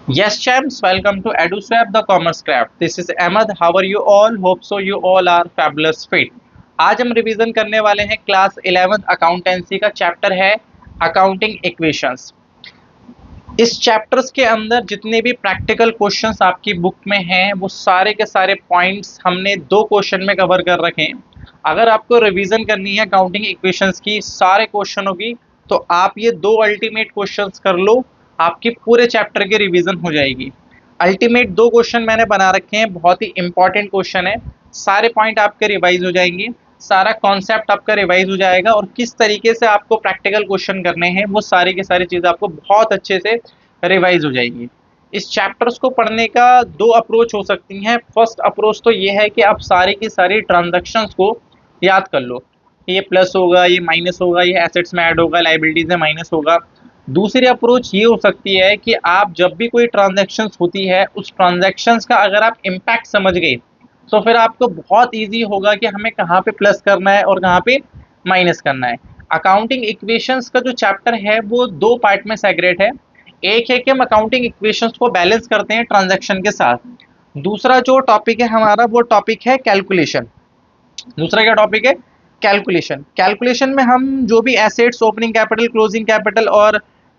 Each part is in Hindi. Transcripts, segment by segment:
Yes, champs, welcome to EduSwap, the Commerce Craft. This is Ahmed. How are you all? Hope so you all are fabulous fit. आज हम रिवीजन करने वाले हैं क्लास 11th अकाउंटेंसी का चैप्टर है अकाउंटिंग इक्वेशंस। इस चैप्टर्स के अंदर जितने भी प्रैक्टिकल क्वेश्चंस आपकी बुक में हैं वो सारे के सारे पॉइंट्स हमने दो क्वेश्चन में कवर कर रखे हैं। अगर आपको रिवीजन करनी है अकाउंटिंग इक्वेशंस की सारे क्वेश्चनों की तो आप ये दो अल्टीमेट क्वेश्चंस कर लो, आपकी पूरे चैप्टर की रिवीजन हो जाएगी। अल्टीमेट दो क्वेश्चन मैंने बना रखे हैं, बहुत ही इंपॉर्टेंट क्वेश्चन है। सारे पॉइंट आपके रिवाइज हो जाएंगे, सारा कॉन्सेप्ट आपका रिवाइज हो जाएगा और किस तरीके से आपको प्रैक्टिकल क्वेश्चन करने हैं वो सारी की सारी चीज़ आपको बहुत अच्छे से रिवाइज हो जाएगी। इस चैप्टर्स को पढ़ने का दो अप्रोच हो सकती हैं। फर्स्ट अप्रोच तो ये है कि आप सारी की सारी ट्रांजैक्शंस को याद कर लो, ये प्लस होगा, ये माइनस होगा, ये एसेट्स में ऐड होगा, लाइबिलिटीज में माइनस होगा। दूसरी अप्रोच ये हो सकती है कि आप जब भी कोई ट्रांजैक्शंस होती है उस ट्रांजैक्शंस का अगर आप इम्पैक्ट समझ गए तो फिर आपको बहुत ईजी होगा कि हमें कहाँ पे प्लस करना है और कहाँ पे माइनस करना है। अकाउंटिंग इक्वेशंस का जो चैप्टर है वो दो पार्ट में सेग्रेट है। एक है कि हम अकाउंटिंग इक्वेशंस को बैलेंस करते हैं ट्रांजैक्शन के साथ। दूसरा जो टॉपिक है हमारा वो टॉपिक है कैलकुलेशन। दूसरा क्या टॉपिक है? कैलकुलेशन। कैलकुलेशन में हम जो भी assets, opening capital, closing capital और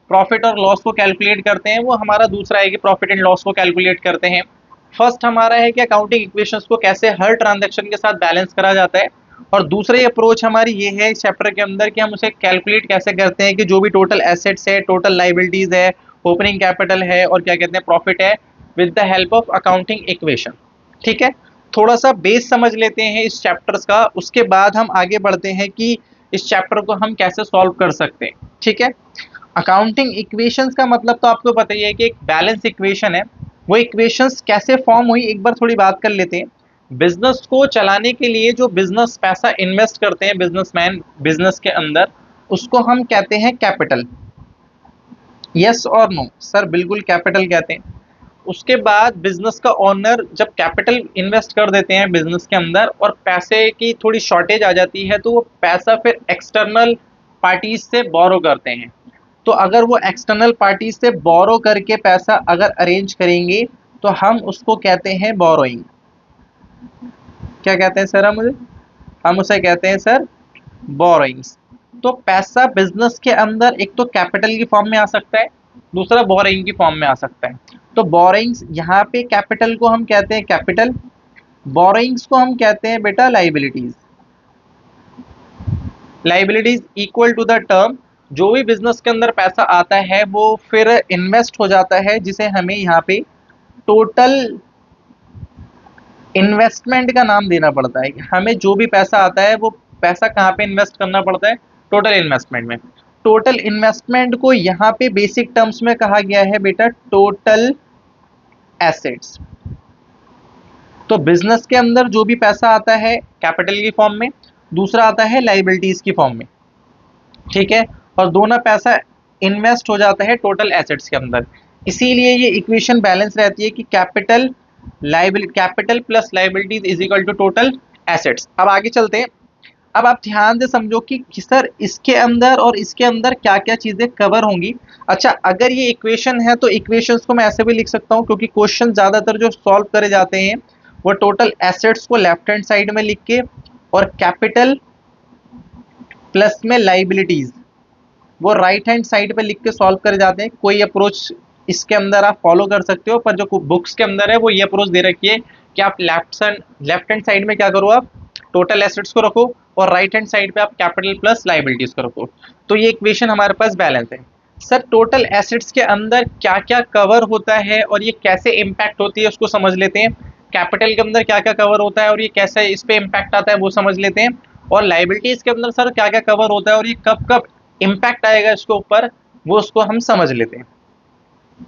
प्रॉफिट और लॉस को कैलकुलेट करते हैं वो हमारा दूसरा है कि प्रॉफिट एंड लॉस को कैलकुलेट करते हैं। फर्स्ट हमारा है कि अकाउंटिंग इक्वेशंस को कैसे हर ट्रांजैक्शन के साथ बैलेंस करा जाता है और दूसरी अप्रोच हमारी ये है इस चैप्टर के अंदर कि हम उसे कैलकुलेट कैसे करते हैं कि जो भी टोटल एसेट्स है, टोटल लाइबिलिटीज है, ओपनिंग कैपिटल है और क्या कहते हैं प्रॉफिट है, with the help of accounting equation. ठीक है, थोड़ा सा बेस समझ लेते हैं इस चैप्टर्स का, उसके बाद हम आगे बढ़ते हैं कि इस चैप्टर को हम कैसे सॉल्व कर सकते हैं। ठीक है, अकाउंटिंग इक्वेशंस का मतलब तो आपको पता ही है कि एक बैलेंस इक्वेशन है। वो इक्वेशंस कैसे फॉर्म हुई एक बार थोड़ी बात कर लेते हैं। बिजनेस को चलाने के लिए जो बिजनेस पैसा इन्वेस्ट करते हैं बिजनेसमैन बिजनेस के अंदर, उसको हम कहते हैं कैपिटल। यस और नो सर? बिल्कुल कैपिटल कहते हैं। उसके बाद बिजनेस का ओनर जब कैपिटल इन्वेस्ट कर देते हैं बिजनेस के अंदर और पैसे की थोड़ी शॉर्टेज आ जाती है तो वो पैसा फिर एक्सटर्नल पार्टीज से बोरो करते हैं। तो अगर वो एक्सटर्नल पार्टी से बोरो करके पैसा अगर अरेंज करेंगे तो हम उसको कहते हैं बोरोइंग। क्या कहते हैं सर? हम उसे कहते हैं सर बोरोइंग्स। तो पैसा बिजनेस के अंदर एक तो कैपिटल की फॉर्म में आ सकता है, दूसरा बोरोइंग की फॉर्म में आ सकता है। तो बोरोइंग्स यहाँ पे कैपिटल को हम कहते हैं कैपिटल, बोरोइंग्स को हम कहते हैं बेटा liabilities. Liabilities equal to the term जो भी बिजनेस के अंदर पैसा आता है वो फिर इन्वेस्ट हो जाता है, जिसे हमें यहाँ पे टोटल इन्वेस्टमेंट का नाम देना पड़ता है। हमें जो भी पैसा आता है वो पैसा कहाँ पे इन्वेस्ट करना पड़ता है? टोटल इन्वेस्टमेंट में। टोटल इन्वेस्टमेंट को यहाँ पे बेसिक टर्म्स में कहा गया है बेटा टोटल एसेट्स। तो बिजनेस के अंदर जो भी पैसा आता है कैपिटल की फॉर्म में, दूसरा आता है लाइबिलिटीज की फॉर्म में। ठीक है, और दोनों पैसा इन्वेस्ट हो जाता है टोटल एसेट्स के अंदर। इसीलिए ये इक्वेशन बैलेंस रहती है कि capital plus liabilities is equal to total assets. अब आगे चलते हैं। अब आप ध्यान से समझो कि सर इसके अंदर और इसके अंदर क्या क्या चीजें कवर होंगी। अच्छा, अगर ये इक्वेशन है तो इक्वेशंस को मैं ऐसे भी लिख सकता हूँ, क्योंकि क्वेश्चन ज्यादातर जो सॉल्व करे जाते हैं वो टोटल एसेट्स को लेफ्ट हैंड साइड में लिख के और कैपिटल प्लस में लाइबिलिटीज वो राइट हैंड साइड पे लिख के सॉल्व करे जाते हैं। कोई अप्रोच इसके अंदर आप फॉलो कर सकते हो, पर जो बुक्स के अंदर है वो ये अप्रोच दे रखी है कि आप लेफ्ट हैंड साइड में क्या करो, आप टोटल एसेट्स को रखो और राइट हैंड साइड पे आप कैपिटल प्लस लाइबिलिटीज को रखो। तो ये इक्वेशन हमारे पास बैलेंस है। सर टोटल एसेट्स के अंदर क्या क्या कवर होता है और ये कैसे इम्पैक्ट होती है उसको समझ लेते हैं। कैपिटल के अंदर क्या क्या कवर होता है और ये कैसे इस पे इम्पैक्ट आता है वो समझ लेते हैं। और लाइबिलिटीज के अंदर सर क्या क्या कवर होता है और ये कब कब इम्पैक्ट आएगा इसके ऊपर वो उसको हम समझ लेते हैं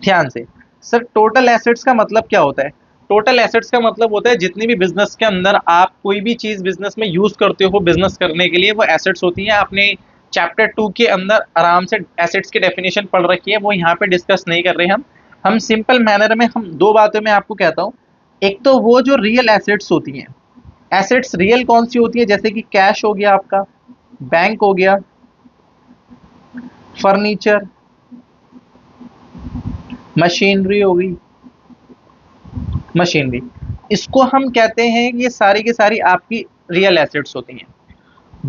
ध्यान से। सर टोटल एसेट्स का मतलब क्या होता है? टोटल एसेट्स का मतलब होता है जितनी भी बिजनेस के अंदर आप कोई भी चीज बिजनेस में यूज करते हो बिजनेस करने के लिए वो एसेट्स होती हैं। आपने चैप्टर 2 के अंदर आराम से एसेट्स की डेफिनेशन पढ़ रखी है, वो यहाँ पे डिस्कस नहीं कर रहे हम सिंपल मैनर में हम दो बातें मैं आपको कहता हूँ। एक तो वो जो रियल एसेट्स होती हैं, एसेट्स रियल कौन सी होती है? जैसे कि कैश हो गया आपका, बैंक हो गया, फर्नीचर, मशीनरी हो गई, मशीनरी, इसको हम कहते हैं ये सारी की सारी आपकी रियल एसेट्स होती हैं।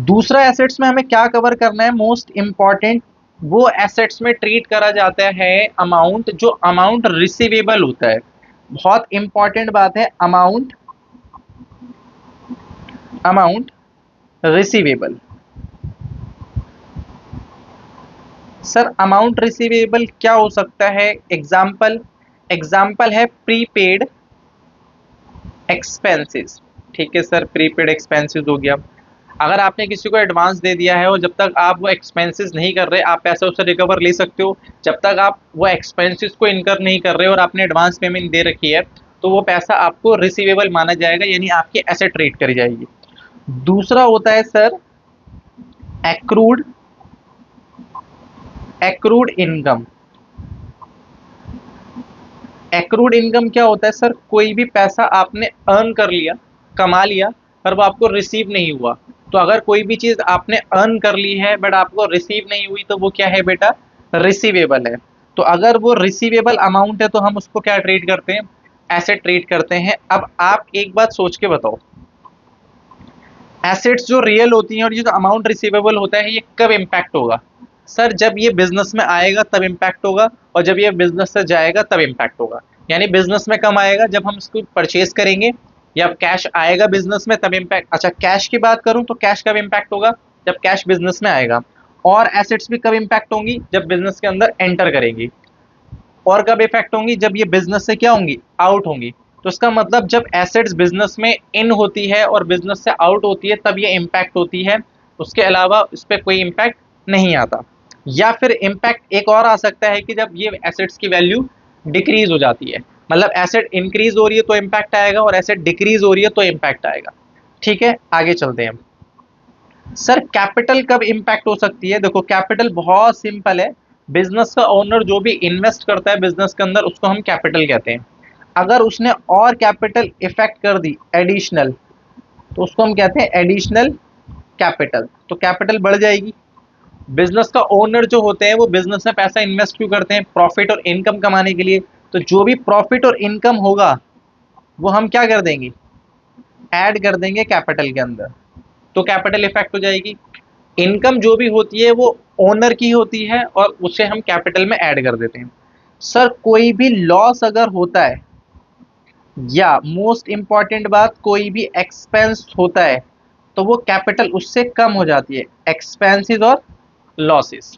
दूसरा एसेट्स में हमें क्या कवर करना है, मोस्ट इंपॉर्टेंट, वो एसेट्स में ट्रीट करा जाता है अमाउंट, जो अमाउंट रिसीवेबल होता है। बहुत इंपॉर्टेंट बात है, amount, amount receivable. Sir amount receivable क्या हो सकता है, एग्जाम्पल, एग्जाम्पल है प्रीपेड एक्सपेंसेस। ठीक है सर, प्रीपेड एक्सपेंसेस हो गया। अगर आपने किसी को एडवांस दे दिया है और जब तक आप वो एक्सपेंसेस नहीं कर रहे, आप पैसा उससे रिकवर ले सकते हो। जब तक आप वो एक्सपेंसेस को इनकर नहीं कर रहे और आपने एडवांस पेमेंट दे रखी है, तो वो पैसा आपको रिसीवेबल माना जाएगा, यानी आपकी एसेट ट्रीट करी जाएगी। दूसरा होता है sir accrued, accrued income. Accrued income क्या होता है सर, कोई भी पैसा आपने अर्न कर लिया, कमा लिया, पर वो आपको रिसीव नहीं हुआ। तो अगर कोई भी चीज आपने अर्न कर ली है बट आपको रिसीव नहीं हुई, तो वो क्या है बेटा, रिसीवेबल है। तो अगर वो रिसीवेबल अमाउंट है तो हम उसको क्या ट्रीट करते हैं, एसेट ट्रीट करते हैं। अब आप एक बात सोच के बताओ, एसेट्स जो रियल होती हैं और ये जो अमाउंट रिसीवेबल होता है, ये कब इम्पैक्ट होगा। सर जब ये बिजनेस में आएगा तब इम्पैक्ट होगा, और जब ये बिजनेस से जाएगा तब इम्पैक्ट होगा। यानी बिजनेस में कम आएगा जब हम इसको परचेज करेंगे, या कैश आएगा बिजनेस में तब इम्पैक्ट। अच्छा कैश की बात करूं तो कैश कब इम्पैक्ट होगा, जब कैश बिजनेस में आएगा। और एसेट्स भी कब इम्पैक्ट होंगी, जब बिजनेस के अंदर एंटर करेंगी। और कब इफेक्ट होंगी, जब ये बिजनेस से क्या होंगी, आउट होंगी। तो इसका मतलब जब एसेट्स बिजनेस में इन होती है और बिजनेस से आउट होती है, तब ये इम्पैक्ट होती है। उसके अलावा इस पर कोई इम्पैक्ट नहीं आता। या फिर इम्पैक्ट एक और आ सकता है कि जब ये एसेट्स की वैल्यू डिक्रीज हो जाती है, मतलब एसेट इंक्रीज हो रही है तो इम्पैक्ट आएगा, और एसेट डिक्रीज हो रही है तो इम्पैक्ट आएगा। ठीक है, आगे चलते हैं। सर कैपिटल कब इम्पैक्ट हो सकती है, देखो कैपिटल बहुत सिंपल है। बिजनेस का ओनर जो भी इन्वेस्ट करता है बिजनेस के अंदर, उसको हम कैपिटल कहते हैं। अगर उसने और कैपिटल इफेक्ट कर दी एडिशनल, तो उसको हम कहते हैं एडिशनल कैपिटल। तो कैपिटल बढ़ जाएगी। बिजनेस का ओनर जो होते हैं वो बिजनेस में पैसा इन्वेस्ट क्यों करते हैं, प्रॉफिट और इनकम कमाने के लिए। तो जो भी प्रॉफिट और इनकम होगा वो हम क्या कर देंगे, ऐड कर देंगे कैपिटल के अंदर, तो कैपिटल इफेक्ट हो जाएगी। इनकम जो भी होती है वो ओनर की होती है और उसे हम कैपिटल में ऐड कर देते हैं। सर कोई भी लॉस अगर होता है, या मोस्ट इंपॉर्टेंट बात, कोई भी एक्सपेंस होता है, तो वो कैपिटल उससे कम हो जाती है। एक्सपेंसेस और losses,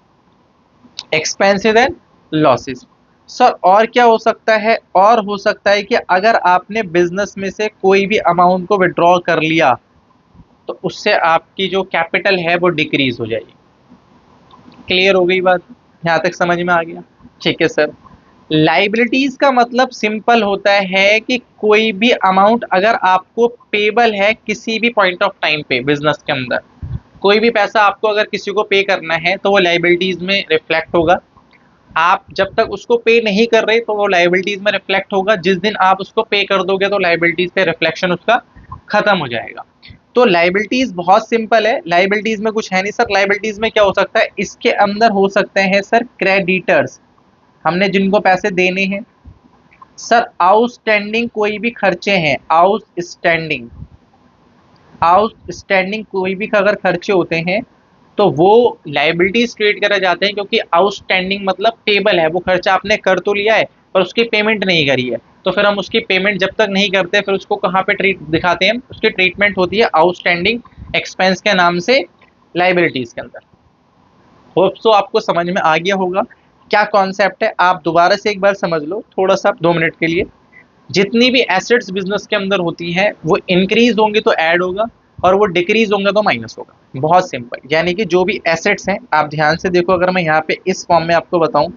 expenses and losses. Sir और क्या हो सकता है, और हो सकता है कि अगर आपने बिजनेस में से कोई भी अमाउंट को विड्रॉ कर लिया, तो उससे आपकी जो कैपिटल है वो डिक्रीज हो जाएगी। क्लियर हो गई बात, यहाँ तक समझ में आ गया। ठीक है सर। लाइबिलिटीज का मतलब सिंपल होता है कि कोई भी अमाउंट अगर आपको पेबल है किसी भी पॉइंट ऑफ टाइम पे बिजनेस के अंदर, कोई भी पैसा आपको अगर किसी को पे करना है तो वो लाइबिलिटीज में रिफ्लेक्ट होगा। आप जब तक उसको पे नहीं कर रहे तो वो लाइबिलिटीज में रिफ्लेक्ट होगा। जिस दिन आप उसको पे कर दोगे तो लाइबिलिटीज पे रिफ्लेक्शन उसका खत्म हो जाएगा। तो लाइबिलिटीज बहुत सिंपल है, लाइबिलिटीज में कुछ है नहीं सर। लाइबिलिटीज में क्या हो सकता है, इसके अंदर हो सकते हैं सर क्रेडिटर्स, हमने जिनको पैसे देने हैं। सर आउटस्टैंडिंग कोई भी खर्चे हैं, आउटस्टैंडिंग, आउटस्टैंडिंग कोई भी अगर खर्चे होते हैं तो वो लाइबिलिटीज क्रिएट करे जाते हैं, क्योंकि आउटस्टैंडिंग मतलब पेबल है, वो खर्चा आपने कर तो लिया है पर उसकी पेमेंट नहीं करी है। तो फिर हम उसकी पेमेंट जब तक नहीं करते फिर उसको कहाँ पे ट्रीट दिखाते हैं, उसकी ट्रीटमेंट होती है आउटस्टैंडिंग एक्सपेंस के नाम से लाइबिलिटीज के अंदर। होप सो आपको समझ में आ गया होगा क्या कॉन्सेप्ट है। आप दोबारा से एक बार समझ लो थोड़ा सा 2 मिनट के लिए। जितनी भी एसेट्स बिजनेस के अंदर होती हैं वो इंक्रीज होंगे तो ऐड होगा, और वो डिक्रीज होंगे तो माइनस होगा। बहुत सिंपल, यानी कि जो भी एसेट्स हैं, आप ध्यान से देखो, अगर मैं यहाँ पे इस फॉर्म में आपको बताऊं,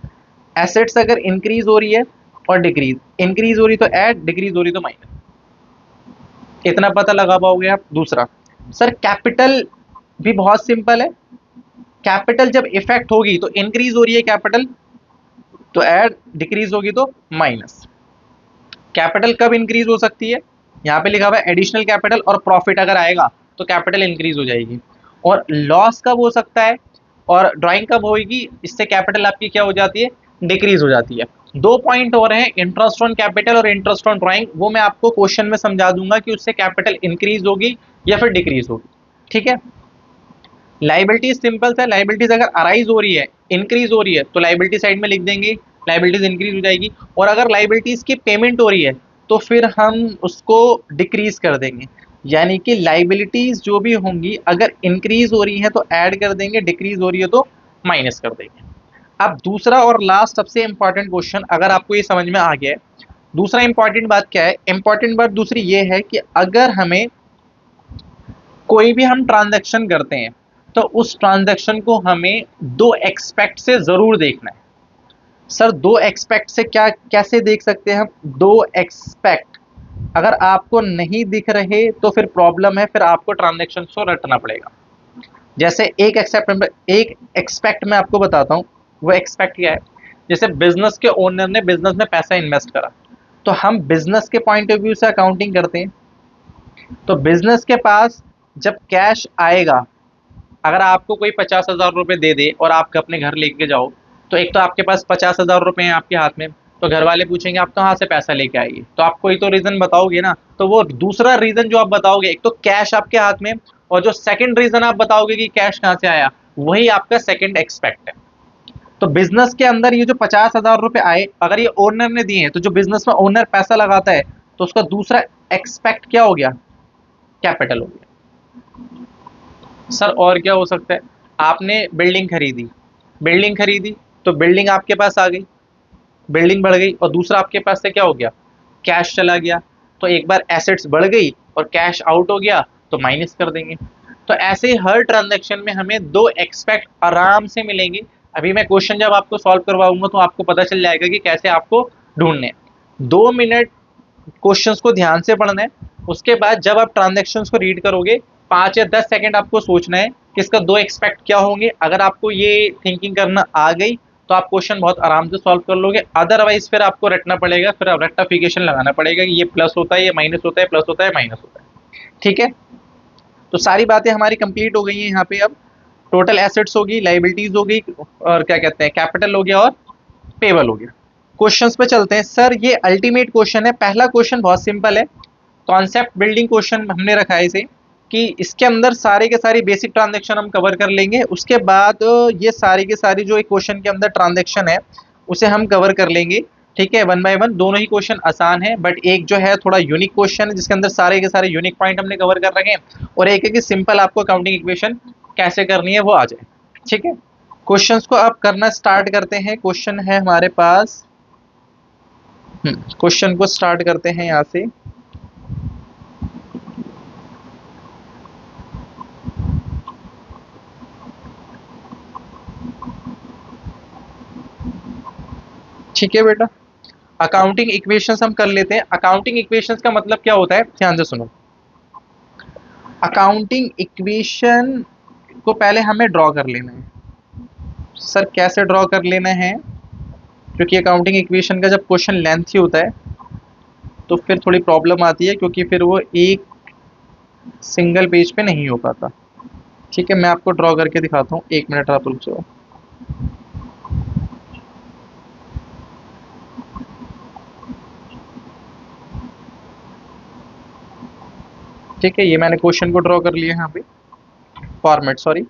एसेट्स अगर इंक्रीज हो रही है और डिक्रीज, इंक्रीज हो रही तो ऐड, डिक्रीज हो रही तो माइनस, इतना पता लगा पाओगे आप। दूसरा सर कैपिटल भी बहुत सिंपल है। कैपिटल जब इफेक्ट होगी तो इंक्रीज हो रही है कैपिटल तो ऐड, डिक्रीज होगी तो माइनस। कैपिटल कब इंक्रीज हो सकती है, यहाँ पे लिखा हुआ है एडिशनल कैपिटल, और प्रॉफिट अगर आएगा तो कैपिटल इंक्रीज हो जाएगी। और लॉस कब हो सकता है और ड्राइंग कब होगी, इससे कैपिटल आपकी क्या हो जाती है, डिक्रीज हो जाती है। दो पॉइंट और हैं, इंटरेस्ट ऑन कैपिटल और इंटरेस्ट ऑन ड्राइंग, वो मैं आपको क्वेश्चन में समझा दूंगा कि उससे कैपिटल इंक्रीज होगी या फिर डिक्रीज होगी। ठीक है, लाइबिलिटीज सिंपल है, लाइबिलिटीज अगर अराइज हो रही है, इंक्रीज हो रही है, तो लाइबिलिटी साइड में लिख देंगे, लाइबिलिटीज इंक्रीज हो जाएगी। और अगर लाइबिलिटीज की पेमेंट हो रही है तो फिर हम उसको डिक्रीज कर देंगे, यानी कि लाइबिलिटीज जो भी होंगी अगर इंक्रीज हो रही है तो ऐड कर देंगे, डिक्रीज हो रही है तो माइनस कर देंगे। अब दूसरा और लास्ट सबसे इंपॉर्टेंट क्वेश्चन, अगर आपको ये समझ में आ गया है, दूसरा इंपॉर्टेंट बात क्या है, इंपॉर्टेंट बात दूसरी ये है कि अगर हमें कोई भी हम ट्रांजैक्शन करते हैं तो उस ट्रांजैक्शन को हमें दो एक्सपेक्ट से जरूर देखना है। सर दो एक्सपेक्ट से क्या कैसे देख सकते हैं हम? दो एक्सपेक्ट अगर आपको नहीं दिख रहे तो फिर प्रॉब्लम है, फिर आपको ट्रांजैक्शन को रटना पड़ेगा। जैसे एक एक्सपेक्ट मैं आपको बताता हूँ, वो एक्सपेक्ट क्या है, जैसे बिजनेस के ओनर ने बिजनेस में पैसा इन्वेस्ट करा, तो हम बिजनेस के पॉइंट ऑफ व्यू से अकाउंटिंग करते हैं। तो बिजनेस के पास जब कैश आएगा, अगर आपको कोई 50,000 रुपये दे दे और आप अपने घर लेके जाओ, तो एक तो आपके पास 50,000 रुपये हैं आपके हाथ में, तो घर वाले पूछेंगे आप कहाँ से पैसा लेके आइए, तो आप कोई तो रीजन बताओगे ना। तो वो दूसरा रीजन जो आप बताओगे, एक तो कैश आपके हाथ में, और जो सेकंड रीजन आप बताओगे कि कैश कहाँ से आया, वही आपका सेकंड एक्सपेक्ट है। तो बिजनेस के अंदर ये जो 50,000 रुपये आए, अगर ये ओनर ने दिए हैं, तो जो बिजनेस में ओनर पैसा लगाता है तो उसका दूसरा एक्सपेक्ट क्या हो गया? कैपिटल हो गया। सर और क्या हो सकता है? आपने बिल्डिंग खरीदी तो बिल्डिंग आपके पास आ गई, बिल्डिंग बढ़ गई, और दूसरा आपके पास से क्या हो गया? कैश चला गया। तो एक बार एसेट्स बढ़ गई और कैश आउट हो गया तो माइनस कर देंगे। तो ऐसे ही हर ट्रांजैक्शन में हमें दो एक्सपेक्ट आराम से मिलेंगे। अभी मैं क्वेश्चन जब आपको सॉल्व करवाऊंगा तो आपको पता चल जाएगा कि कैसे आपको ढूंढने हैं। 2 मिनट क्वेश्चंस को ध्यान से पढ़ना है, उसके बाद जब आप ट्रांजैक्शंस को रीड करोगे 5 या 10 सेकंड आपको सोचना है कि इसका दो एक्सपेक्ट क्या होंगे। अगर आपको ये थिंकिंग करना आ गई तो आप क्वेश्चन बहुत आराम से सॉल्व कर लोगे, अदरवाइज फिर आपको रटना पड़ेगा, फिर रेक्टिफिकेशन लगाना पड़ेगा कि ये प्लस होता है, ये माइनस होता है, प्लस होता है, माइनस होता है। ठीक है, तो सारी बातें हमारी कंप्लीट हो गई हैं यहाँ पे। अब टोटल एसेट्स होगी, लाइबिलिटीज हो गई, और क्या कहते हैं, कैपिटल हो गया और पेबल हो गया। क्वेश्चंस पे चलते हैं। सर ये अल्टीमेट क्वेश्चन है। पहला क्वेश्चन बहुत सिंपल है, कॉन्सेप्ट बिल्डिंग क्वेश्चन हमने रखा है इसे, कि इसके अंदर सारे के सारी बेसिक ट्रांजैक्शन हम कवर कर लेंगे, उसके बाद ये सारी के सारी जो एक क्वेश्चन के अंदर ट्रांजैक्शन है उसे हम कवर कर लेंगे। ठीक है, वन बाय वन। दोनों ही क्वेश्चन आसान है, बट एक जो है थोड़ा यूनिक क्वेश्चन है जिसके अंदर सारे के सारे यूनिक पॉइंट हमने कवर कर रखे हैं, और एक है कि सिंपल आपको अकाउंटिंग इक्वेशन कैसे करनी है वो आ जाए। ठीक है, क्वेश्चंस को आप करना स्टार्ट करते हैं। क्वेश्चन है हमारे पास, क्वेश्चन को स्टार्ट करते हैं यहाँ से। ठीक है बेटा, अकाउंटिंग इक्वेशंस हम कर लेते हैं। अकाउंटिंग इक्वेशंस का मतलब क्या होता है, ध्यान से सुनो। अकाउंटिंग इक्वेशन को पहले हमें ड्रॉ कर लेना है। सर कैसे ड्रॉ कर लेना है? क्योंकि अकाउंटिंग इक्वेशन का जब क्वेश्चन लेंथी होता है तो फिर थोड़ी प्रॉब्लम आती है, क्योंकि फिर वो एक सिंगल पेज पे नहीं हो पाता। ठीक है, मैं आपको ड्रॉ करके दिखाता हूँ, 1 मिनट आप रुक जाओ। ठीक है, ये मैंने क्वेश्चन को ड्रॉ कर लिया यहाँ पे, फॉर्मेट सॉरी।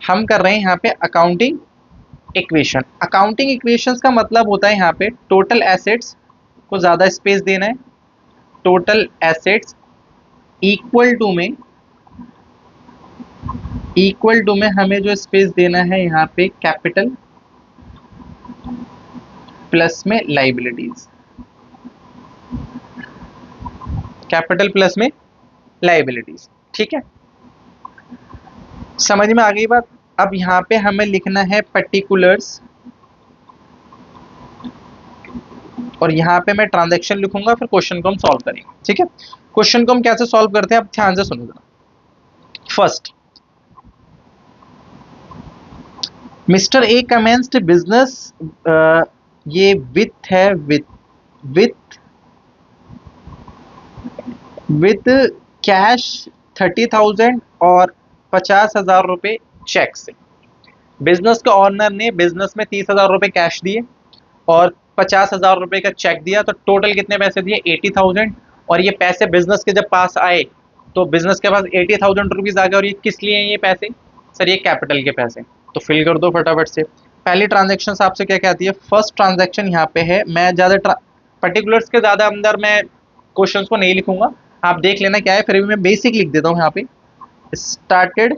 हम कर रहे हैं यहाँ पे अकाउंटिंग इक्वेशन। अकाउंटिंग इक्वेशंस का मतलब होता है यहाँ पे टोटल एसेट्स को ज़्यादा स्पेस देना है। टोटल एसेट्स इक्वल टू में हमें जो स्पेस देना है यहाँ पे कैपिटल प्लस में लाइबिलिटीज, कैपिटल प्लस में लाइबिलिटीज। ठीक है, समझ में आ गई बात? अब यहाँ पे हमें लिखना है पर्टिकुलर्स, और यहाँ पे मैं ट्रांजैक्शन लिखूंगा, फिर क्वेश्चन को हम सॉल्व करेंगे। ठीक है, क्वेश्चन को हम कैसे सॉल्व करते हैं अब ध्यान से सुनो जरा। First, mister A commenced business, ये विथ है, विथ कैश 30,000 और 50,000 रुपये चेक से। बिजनेस के ऑनर ने बिजनेस में 30,000 रुपये कैश दिए और 50,000 रुपए का चेक दिया, तो टोटल कितने पैसे दिए? 80,000। और ये पैसे बिजनेस के जब पास आए तो बिजनेस के पास 80,000 रुपीज आ गए। और ये किस लिए हैं ये पैसे? सर ये कैपिटल के पैसे। तो फिल कर दो फटाफट से। पहली ट्रांजेक्शन आपसे क्या कहती है? फर्स्ट ट्रांजेक्शन यहाँ पे है, मैं ज़्यादा पर्टिकुलर्स के ज़्यादा अंदर मैं क्वेश्चन को नहीं लिखूंगा, आप देख लेना क्या है, फिर भी मैं बेसिक लिख देता हूँ यहाँ पे। Started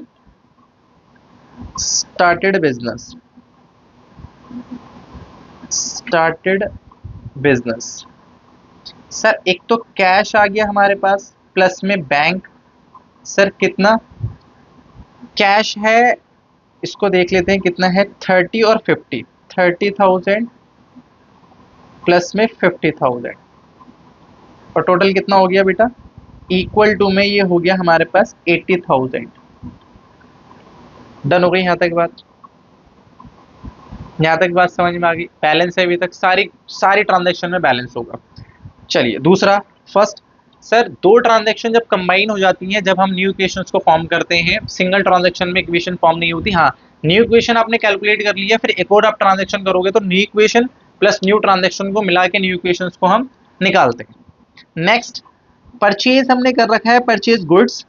business, started business. Sir एक तो कैश आ गया हमारे पास, प्लस में बैंक। सर कितना कैश है इसको देख लेते हैं कितना है, 30 और 50, 30,000 प्लस में 50,000, और टोटल कितना हो गया बेटा? इक्वल टू में ये हो गया हमारे पास 80,000। डन हो गई यहाँ तक बात? यहाँ तक बात समझ में आ गई? बैलेंस है अभी तक, सारी ट्रांजेक्शन में बैलेंस होगा। चलिए दूसरा। फर्स्ट, सर दो ट्रांजेक्शन जब कंबाइन हो जाती हैं, जब हम न्यू इक्वेशंस को फॉर्म करते हैं, सिंगल ट्रांजेक्शन में इक्वेशन फॉर्म नहीं होती। हाँ, न्यू इक्वेशन आपने कैलकुलेट कर लिया, फिर एक और आप ट्रांजेक्शन करोगे तो new equation plus new transaction को मिला के न्यू इक्वेशंस को हम निकालते हैं। नेक्स्ट, परचेज हमने कर रखा है, परचेज गुड्स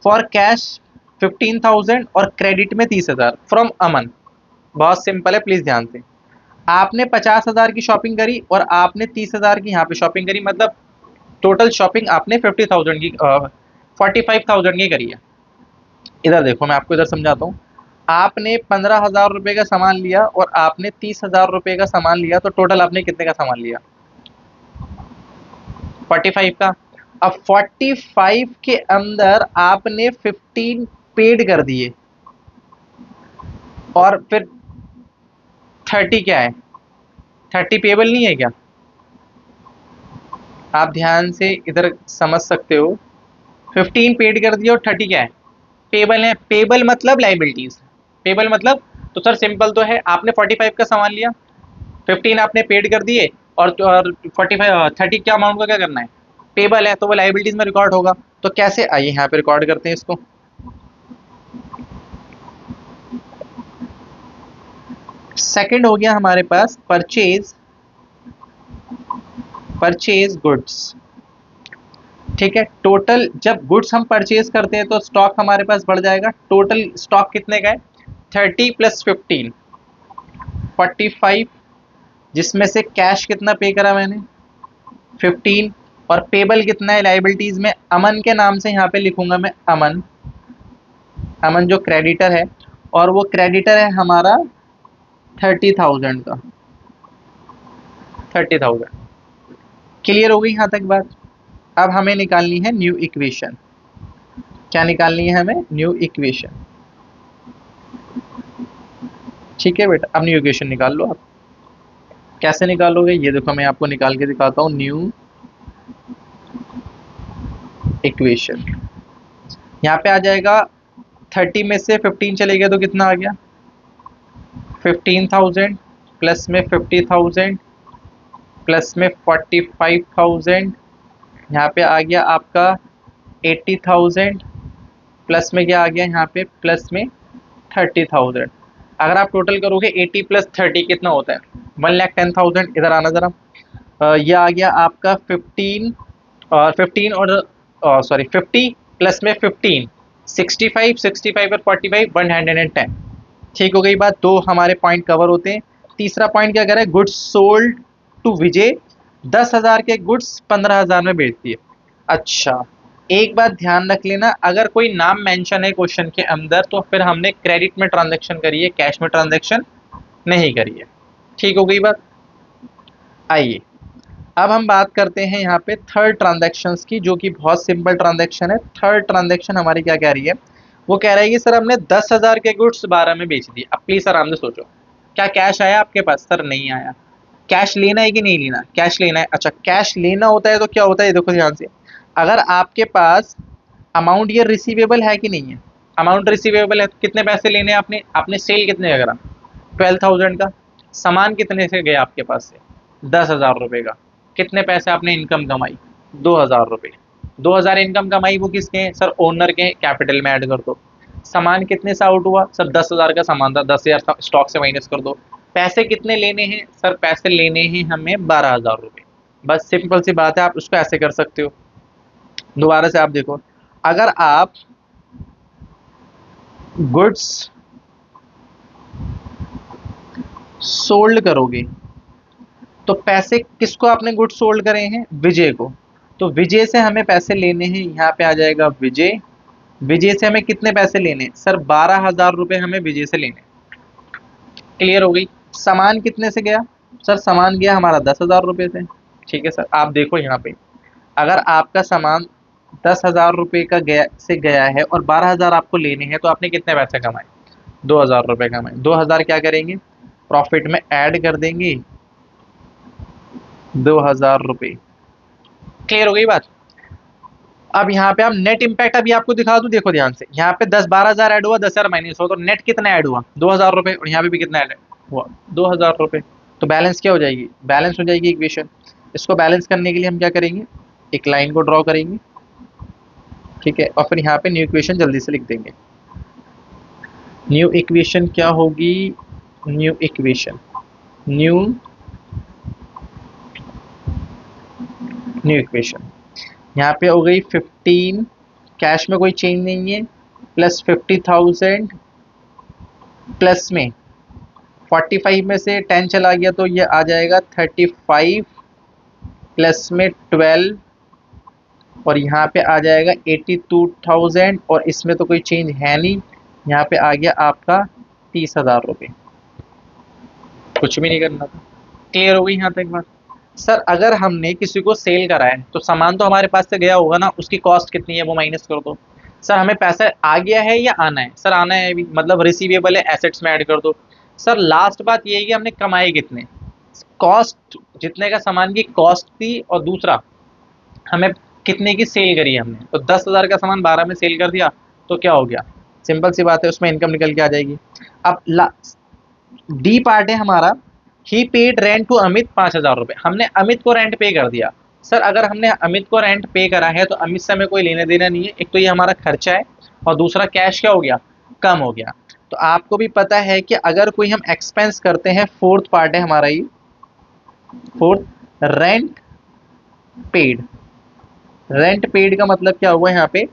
फॉर कैश 15,000 और क्रेडिट में 30,000 फ्रॉम अमन। बहुत सिंपल है, प्लीज ध्यान दें। आपने 50,000 की शॉपिंग करी और आपने 30,000 की यहाँ पे शॉपिंग करी, मतलब टोटल शॉपिंग आपने 50,000 की 45,000 की करी है। इधर देखो, मैं आपको इधर समझाता हूँ। आपने 15,000 रुपये का सामान लिया और आपने 30,000 रुपये का सामान लिया, तो टोटल आपने कितने का सामान लिया? 45 का। अब 45 के अंदर आपने 15 पेड कर दिए, और फिर 30 क्या है? 30 पेबल नहीं है क्या? आप ध्यान से इधर समझ सकते हो। 15 पेड कर दिया और 30 क्या है? पेबल है। पेबल मतलब लाइबिलिटीज। पेबल मतलब, तो सर सिंपल तो है, आपने 45 का सामान लिया, 15 आपने पेड कर दिए, और 45 30 क्या अमाउंट का क्या करना है? पेबल है, तो वो लाइबिलिटीज में रिकॉर्ड होगा। तो कैसे? आइए यहाँ पे रिकॉर्ड करते हैं इसको। सेकंड हो गया हमारे पास परचेज गुड्स। ठीक है, टोटल जब गुड्स हम परचेज करते हैं तो स्टॉक हमारे पास बढ़ जाएगा। टोटल स्टॉक कितने का है? 30 प्लस 15, 45, जिसमें से कैश कितना पे करा मैंने? 15। और पेबल कितना है लाइबिलिटीज में? अमन के नाम से यहाँ पे लिखूंगा मैं, अमन जो क्रेडिटर है, और वो क्रेडिटर है हमारा 30,000 का। 30,000 क्लियर हो गई यहाँ तक बात? अब हमें निकालनी है न्यू इक्वेशन। क्या निकालनी है हमें? New equation. ठीक है बेटा, अब न्यू इक्वेशन निकाल लो आप। कैसे निकालोगे ये देखो, मैं आपको निकाल के दिखाता हूँ। न्यू इक्वेशन यहाँ पे आ जाएगा, 30 में से 15 चले गया तो कितना आ गया? 15,000 प्लस में 50,000 प्लस में 45,000, यहाँ पे आ गया आपका 80,000, प्लस में क्या आ गया यहाँ पे? प्लस में 30,000। अगर आप टोटल करोगे 80 प्लस 30 कितना होता है? 1,10,000। इधर आना जरा। ये आ गया आपका 15 और 15 और सॉरी 50 प्लस में 15, 65, 65 और 45, 110। ठीक हो गई बात? दो हमारे पॉइंट कवर होते हैं। तीसरा पॉइंट क्या कर रहा है? गुड्स सोल्ड टू विजय, 10,000 के गुड्स 15,000 में बेचती है। अच्छा, एक बात ध्यान रख लेना, अगर कोई नाम मेंशन है क्वेश्चन के अंदर तो फिर हमने क्रेडिट में ट्रांजैक्शन करी है, कैश में ट्रांजैक्शन नहीं करी है। ठीक हो गई बात? आइए अब हम बात करते हैं यहाँ पे थर्ड ट्रांजैक्शंस की, जो कि बहुत सिंपल ट्रांजैक्शन है। थर्ड ट्रांजैक्शन हमारी क्या कह रही है? वो कह रहा है कि सर हमने 10,000 के गुड्स 12 में बेच दिए। अब प्लीज आराम से सोचो, क्या कैश आया आपके पास? सर नहीं आया। कैश लेना है कि नहीं लेना? कैश लेना है। अच्छा, कैश लेना होता है तो क्या होता है, देखो ध्यान से। अगर आपके पास अमाउंट ये रिसीवेबल है कि नहीं है, अमाउंट रिसीवेबल है तो कितने पैसे लेने हैं आपने? आपने सेल कितने का करा? 12,000 का। सामान कितने से गया आपके पास से? 10,000 रुपये का। कितने पैसे आपने इनकम कमाई? 2,000 रुपये। 2,000 इनकम कमाई, वो किसके हैं? सर ओनर के। कैपिटल में ऐड कर दो। सामान कितने से आउट हुआ? सर 10,000 का सामान था, 10,000 स्टॉक से माइनस कर दो। पैसे कितने लेने हैं सर? पैसे लेने हैं हमें 12,000 रुपये। बस सिंपल सी बात है, आप उसको ऐसे कर सकते हो। दोबारा से आप देखो, अगर आप गुड्स सोल्ड करोगे तो पैसे किसको आपने गुड्स सोल्ड करे हैं? विजय को। तो विजय से हमें पैसे लेने हैं, यहाँ पे आ जाएगा विजय। विजय से हमें कितने पैसे लेने हैं सर? 12,000 रुपये हमें विजय से लेने। क्लियर हो गई? सामान कितने से गया सर? सामान गया हमारा 10,000 रुपये से। ठीक है सर, आप देखो यहाँ पे, अगर आपका सामान 10,000 रुपये का गया है और 12,000 आपको लेने हैं, तो आपने कितने पैसे कमाए? 2,000 रुपये कमाए। 2,000 क्या करेंगे? प्रॉफिट में ऐड कर देंगे 2,000 रुपये। क्लियर हो गई बात? अब यहाँ पे आप नेट इम्पैक्ट अभी आपको दिखा दूं, देखो ध्यान से, यहाँ पे 12,000 ऐड हुआ, 10,000 माइनस हुआ, तो नेट कितना ऐड हुआ? 2,000 रुपये। और यहाँ पे भी कितना ऐड हुआ? 2,000 रुपये। तो बैलेंस क्या हो जाएगी? बैलेंस हो जाएगी इक्वेशन। इसको बैलेंस करने के लिए हम क्या करेंगे? एक लाइन को ड्रॉ करेंगे, ठीक है, और फिर यहाँ पे न्यू इक्वेशन जल्दी से लिख देंगे। न्यू इक्वेशन क्या होगी? न्यू इक्वेशन, न्यू इक्वेशन यहाँ पे हो गई 15, कैश में कोई चेंज नहीं है, प्लस 50,000, प्लस में 45 में से 10 चला गया तो ये आ जाएगा 35, प्लस में 12, और यहाँ पे आ जाएगा 82,000, और इसमें तो कोई चेंज है नहीं, यहाँ पे आ गया आपका 30,000 रुपये। कुछ भी नहीं करना था। क्लियर हो गई यहाँ तक बात? सर अगर हमने किसी को सेल करा है तो सामान तो हमारे पास से गया होगा ना, उसकी कॉस्ट कितनी है वो माइनस कर दो। सर हमें पैसा आ गया है या आना है? सर आना है अभी, मतलब रिसीवेबल है, एसेट्स में ऐड कर दो। सर लास्ट बात ये है कि हमने कमाए कितने, कॉस्ट जितने का सामान की कॉस्ट थी, और दूसरा हमें कितने की सेल करी हमने। तो 10,000 का सामान 12 में सेल कर दिया तो क्या हो गया? सिंपल सी बात है, उसमें इनकम निकल के आ जाएगी। अब डी पार्ट है हमारा, ही पेड रेंट टू अमित 5,000 रुपये। हमने अमित को रेंट पे कर दिया। सर अगर हमने अमित को रेंट पे करा है तो अमित से हमें कोई लेना देना नहीं है। एक तो ये हमारा खर्चा है, और दूसरा कैश क्या हो गया? कम हो गया। तो आपको भी पता है कि अगर कोई हम एक्सपेंस करते हैं, फोर्थ पार्ट है हमारा ये, fourth, rent paid. Rent paid का मतलब क्या हुआ? यहाँ पे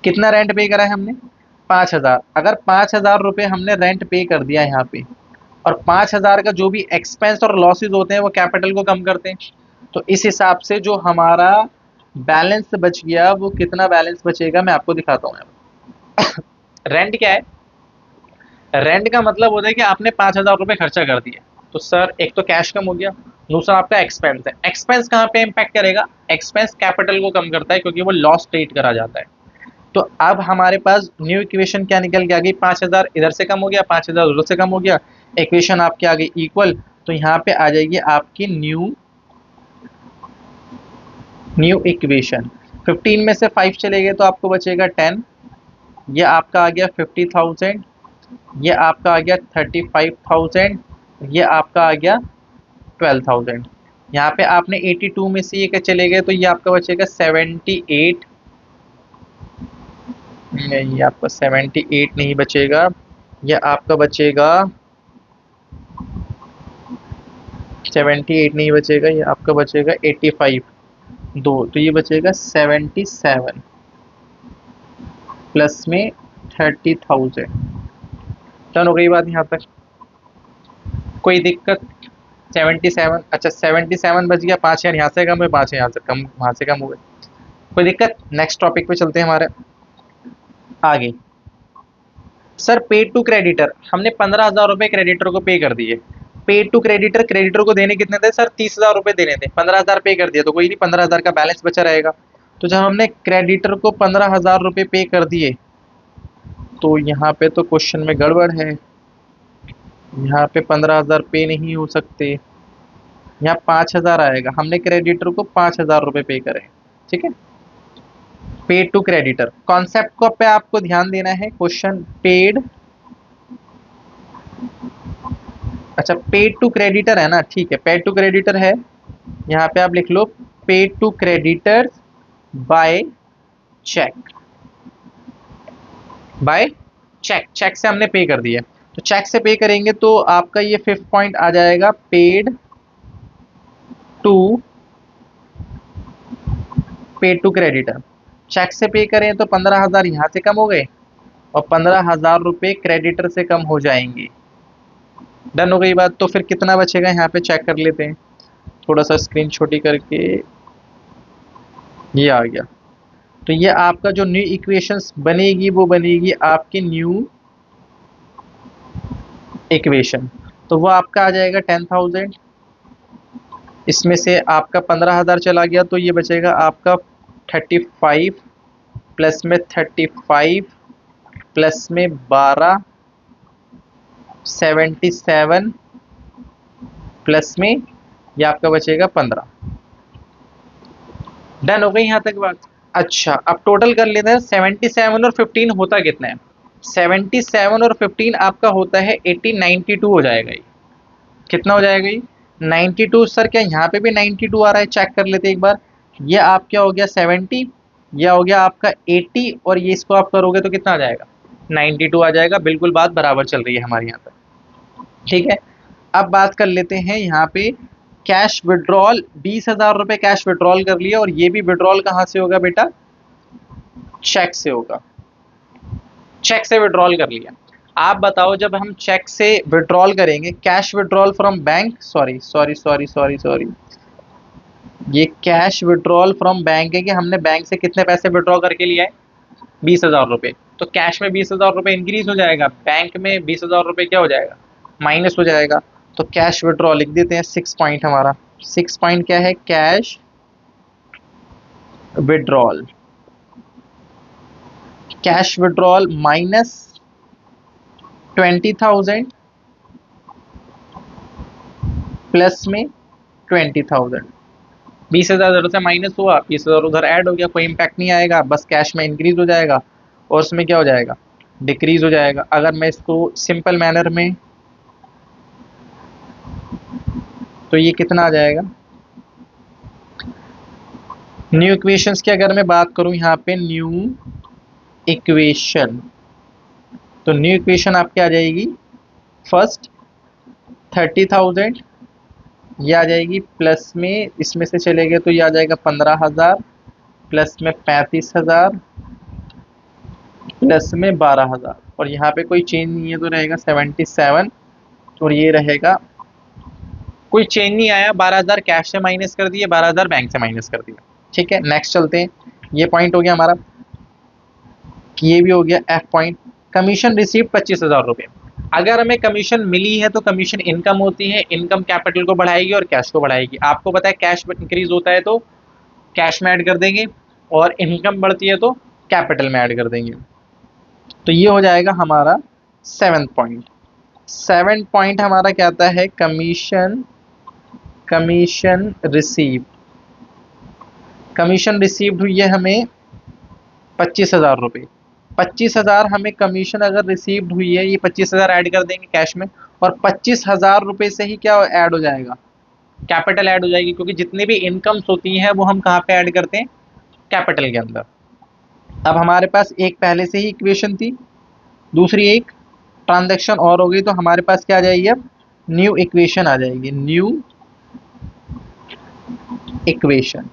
कितना रेंट पे करा है हमने? 5,000। अगर 5,000 रुपये हमने रेंट पे कर दिया यहाँ पे, और 5,000 का जो भी एक्सपेंस और लॉसेस होते हैं वो कैपिटल को कम करते हैं, तो इस हिसाब से जो हमारा बैलेंस बच गया, वो कितना बैलेंस बचेगा मैं आपको दिखाता हूँ। रेंट क्या है? रेंट का मतलब होता है कि आपने 5,000 रुपये खर्चा कर दिए, तो सर एक तो कैश कम हो गया, दूसरा आपका एक्सपेंस है। एक्सपेंस कहाँ पे इम्पैक्ट करेगा? एक्सपेंस कैपिटल को कम करता है, क्योंकि वो लॉस ट्रीट करा जाता है। तो अब हमारे पास न्यू इक्वेशन क्या निकल के आ गई? 5,000 इधर से कम हो गया, 5,000 उधर से कम हो गया, इक्वेशन आपकी आ गई इक्वल। तो यहाँ पे आ जाएगी आपकी न्यू इक्वेशन। 15 में से 5 चले गए तो आपको बचेगा 10, ये आपका आ गया 50,000, ये आपका आ गया 35,000, ये आपका आ गया 12,000। यहाँ पे आपने 82 में से ये चले गए तो ये आपका बचेगा 78, नहीं आपका 78 नहीं बचेगा, ये आपका बचेगा 78 नहीं बचेगा, ये आपका बचेगा 85, दो, तो ये बचेगा 77, प्लस में 30,000। डन हो गई बात यहाँ तक? कोई दिक्कत? 77, अच्छा 77 बच गया, 5,000 यहाँ से कम हुए, 5,000 यहाँ से कम, वहाँ से कम हुए, कोई दिक्कत? नेक्स्ट टॉपिक पे चलते हैं हमारे आगे। सर पेड टू क्रेडिटर, हमने 15,000 रुपये क्रेडिटर को पे कर दिए। पेड टू क्रेडिटर, क्रेडिटर को देने कितने थे सर? 30,000 रुपये देने थे, 15,000 पे कर दिया तो कोई नहीं, 15,000 का बैलेंस बचा रहेगा। तो जब हमने क्रेडिटर को 15,000 रुपये पे कर दिए, तो यहाँ पे तो क्वेश्चन में गड़बड़ है, यहाँ पे 15,000 पे नहीं हो सकते, यहाँ 5,000 आएगा। हमने क्रेडिटर को 5,000 रुपये पे करे, ठीक है। पेड टू क्रेडिटर कॉन्सेप्ट को पे आपको ध्यान देना है। क्वेश्चन पेड, अच्छा पेड टू क्रेडिटर है ना, ठीक है, पेड टू क्रेडिटर है, यहाँ पे आप लिख लो paid to creditor by cheque, by cheque, cheque से हमने पे कर दिया। तो चेक से पे करेंगे तो आपका ये 5th पॉइंट आ जाएगा, to paid to creditor. Cheque से पे करें तो 15,000 यहाँ से कम हो गए और 15,000 रुपये क्रेडिटर से कम हो जाएंगे। डन हो गई बात। तो फिर कितना बचेगा यहाँ पे चेक कर लेते हैं, थोड़ा सा स्क्रीन छोटी करके। ये आ गया। तो ये आपका जो न्यू इक्वेशंस बनेगी वो बनेगी आपकी न्यू इक्वेशन। तो वो आपका आ जाएगा 10,000, इसमें से आपका 15,000 चला गया तो ये बचेगा आपका 35 प्लस में 35 प्लस में 12 77 प्लस में ये आपका बचेगा 15। डन हो गई यहाँ तक बात। अच्छा अब टोटल कर लेते हैं, 77 और 15 होता कितना है। 77 और 15 आपका होता है 80, 92 हो जाएगा ये। कितना हो जाएगा ये 92। सर क्या यहाँ पे भी 92 आ रहा है, चेक कर लेते हैं एक बार। ये आप क्या हो गया 70, यह हो गया आपका 80 और ये इसको आप करोगे तो कितना आ जाएगा 92 आ जाएगा। बिल्कुल बात बराबर चल रही है हमारे यहाँ पर। ठीक है, अब बात कर लेते हैं यहाँ पे कैश विड्रॉल। 20,000 रुपये कैश विड्रॉल कर लिया और ये भी विड्रॉल कहाँ से होगा बेटा, चेक से होगा। चेक से विड्रॉल कर लिया। आप बताओ जब हम चेक से विड्रॉल करेंगे, cash withdrawal from bank, sorry, ये कैश विड्रॉल फ्रॉम बैंक है कि हमने बैंक से कितने पैसे विड्रॉ करके लिया है 20,000 रुपये। तो कैश में 20,000 रुपये इंक्रीज हो जाएगा, बैंक में 20,000 रुपये क्या हो जाएगा माइनस हो जाएगा। तो कैश विड्रॉ लिख देते हैं। 6 पॉइंट हमारा 6 पॉइंट क्या है, cash withdrawal. Cash withdrawal minus 20,000 plus में 20,000। 20,000 इधर से माइनस हुआ, 20,000 उधर ऐड हो गया, कोई इम्पैक्ट नहीं आएगा, बस कैश में इंक्रीज हो जाएगा और उसमें क्या हो जाएगा डिक्रीज हो जाएगा। अगर मैं इसको सिंपल मैनर में, तो ये कितना आ जाएगा न्यू इक्वेशंस की अगर मैं बात करूं यहाँ पे न्यू इक्वेशन, तो न्यू इक्वेशन आपकी आ जाएगी फर्स्ट 30,000 ये आ जाएगी, प्लस में इसमें से चले गए तो ये आ जाएगा 15,000 प्लस में 35,000 प्लस में 12,000 और यहाँ पे कोई चेंज नहीं है तो रहेगा 77 और ये रहेगा कोई चेंज नहीं आया। 12,000 कैश से माइनस कर दिए, 12,000 बैंक से माइनस कर दिया। ठीक है, नेक्स्ट चलते हैं। ये पॉइंट हो गया हमारा, ये भी हो गया एफ पॉइंट। कमीशन रिसीव 25,000 रुपये। अगर हमें कमीशन मिली है तो कमीशन इनकम होती है, इनकम कैपिटल को बढ़ाएगी और कैश को बढ़ाएगी। आपको पता है कैश इंक्रीज होता है तो कैश में ऐड कर देंगे और इनकम बढ़ती है तो कैपिटल में ऐड कर देंगे। तो ये हो जाएगा हमारा 7th पॉइंट। 7th पॉइंट हमारा क्या आता है, कमीशन रिसीव। कमीशन रिसीव्ड हुई है हमें 25,000 रुपये। 25,000 हमें कमीशन अगर रिसीव्ड हुई है, ये 25,000 ऐड कर देंगे कैश में और 25,000 रुपये से ही क्या ऐड हो जाएगा कैपिटल ऐड हो जाएगी, क्योंकि जितनी भी इनकम्स होती हैं वो हम कहाँ पे ऐड करते हैं कैपिटल के अंदर। अब हमारे पास एक पहले से ही इक्वेशन थी, दूसरी एक ट्रांजैक्शन और हो गई, तो हमारे पास क्या आ जाएगी अब न्यू इक्वेशन आ जाएगी। न्यू इक्वेशन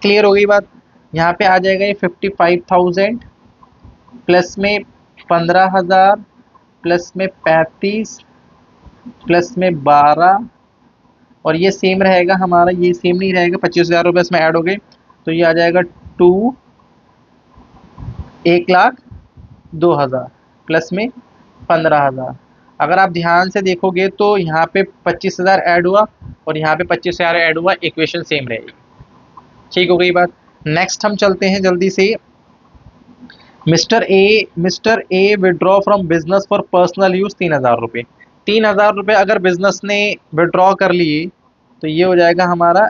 क्लियर हो गई बात। यहाँ पे आ जाएगा ये 55,000 प्लस में 15,000 प्लस में 35 प्लस में 12 और ये सेम रहेगा हमारा, ये सेम नहीं रहेगा, 25,000 रुपये इसमें ऐड हो गए तो ये आ जाएगा 1,02,000 प्लस में 15,000। अगर आप ध्यान से देखोगे तो यहाँ पे 25,000 ऐड हुआ और यहाँ पे 25,000 ऐड हुआ, इक्वेशन सेम रहेगी। ठीक हो गई बात। नेक्स्ट हम चलते हैं जल्दी से। Mister A withdraw from business for personal use 3,000 रुपये। 3,000 रुपये अगर बिजनेस ने विड्रॉ कर लिए तो ये हो जाएगा हमारा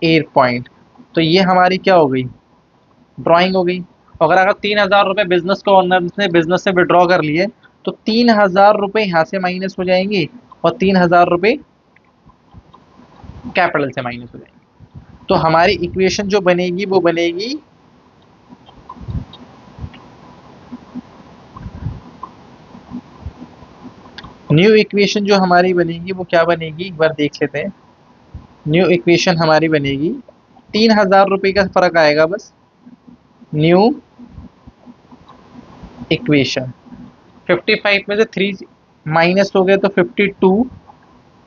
8 पॉइंट। तो ये हमारी क्या हो गई ड्राइंग हो गई। अगर 3,000 रुपये बिजनेस को ओनर ने बिजनेस से विड्रॉ कर लिए तो 3,000 रुपये यहाँ से माइनस हो जाएंगे और 3,000 रुपये कैपिटल से माइनस हो जाएंगे। तो हमारी इक्वेशन जो बनेगी वो बनेगी न्यू इक्वेशन जो हमारी बनेगी वो क्या बनेगी, एक बार देख लेते हैं। न्यू इक्वेशन हमारी बनेगी 3000 रुपये का फर्क आएगा बस। न्यू इक्वेशन 55 में से 3 माइनस हो गए तो 52,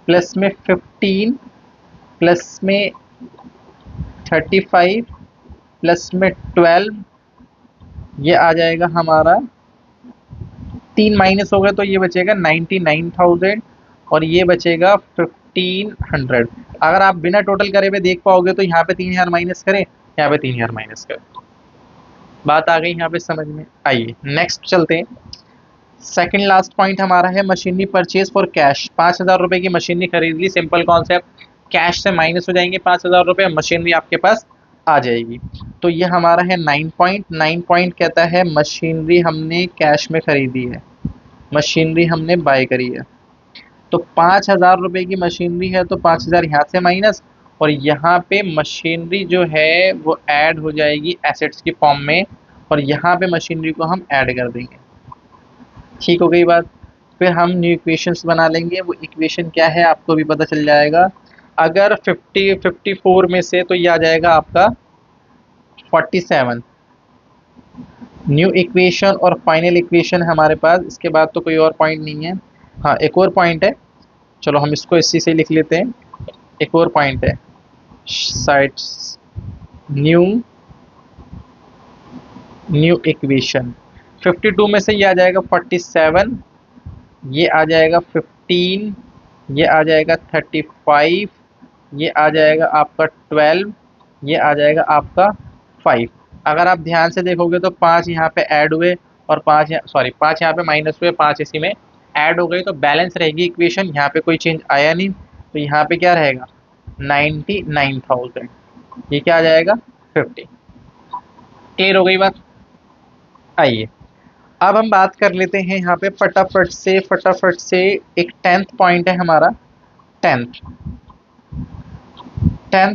प्लस में 15, प्लस में 35, प्लस में 12, ये आ जाएगा हमारा, 3 माइनस हो गए तो ये बचेगा 99,000 और ये बचेगा 1500। अगर आप बिना टोटल करे हुए देख पाओगे तो यहाँ पे 3000 माइनस करें, यहाँ पे 3000 माइनस करें। बात आ गई यहाँ पे समझ में। आइए नेक्स्ट चलते हैं। सेकंड लास्ट पॉइंट हमारा है मशीनरी परचेज फॉर कैश। 5000 रुपये की मशीनरी खरीद ली, सिंपल कॉन्सेप्ट, कैश से माइनस हो जाएंगे 5000 रुपये, मशीनरी आपके पास आ जाएगी। तो ये हमारा है 9 पॉइंट कहता है मशीनरी हमने कैश में खरीदी है, मशीनरी हमने बाय करी है। तो 5000 रुपये की मशीनरी है तो 5000 यहाँ से माइनस, और यहाँ पे मशीनरी जो है वो ऐड हो जाएगी एसेट्स की फॉर्म में, और यहाँ पे मशीनरी को हम ऐड कर देंगे। ठीक हो गई बात। फिर हम न्यू इक्वेशंस बना लेंगे। वो इक्वेशन क्या है आपको भी पता चल जाएगा। अगर 54 में से तो ये आ जाएगा आपका 47। न्यू इक्वेशन और फाइनल इक्वेशन हमारे पास, इसके बाद तो कोई और पॉइंट नहीं है। हाँ एक और पॉइंट है, चलो हम इसको इसी से लिख लेते हैं। एक और पॉइंट है साइड्स न्यू इक्वेशन। 52 में से ये आ जाएगा 47, ये आ जाएगा 15, ये आ जाएगा 35, ये आ जाएगा आपका 12, ये आ जाएगा आपका 5। अगर आप ध्यान से देखोगे तो 5 यहाँ पे ऐड हुए और 5 5 यहाँ पे माइनस हुए, 5 इसी में ऐड हो गई, तो बैलेंस रहेगी इक्वेशन। यहाँ पे कोई चेंज आया नहीं, तो यहाँ पे क्या रहेगा 99,000, ये क्या आ जाएगा 50। क्लियर हो गई बात। आइए अब हम बात कर लेते हैं यहाँ पे फटाफट से एक 10th पॉइंट है हमारा। 10th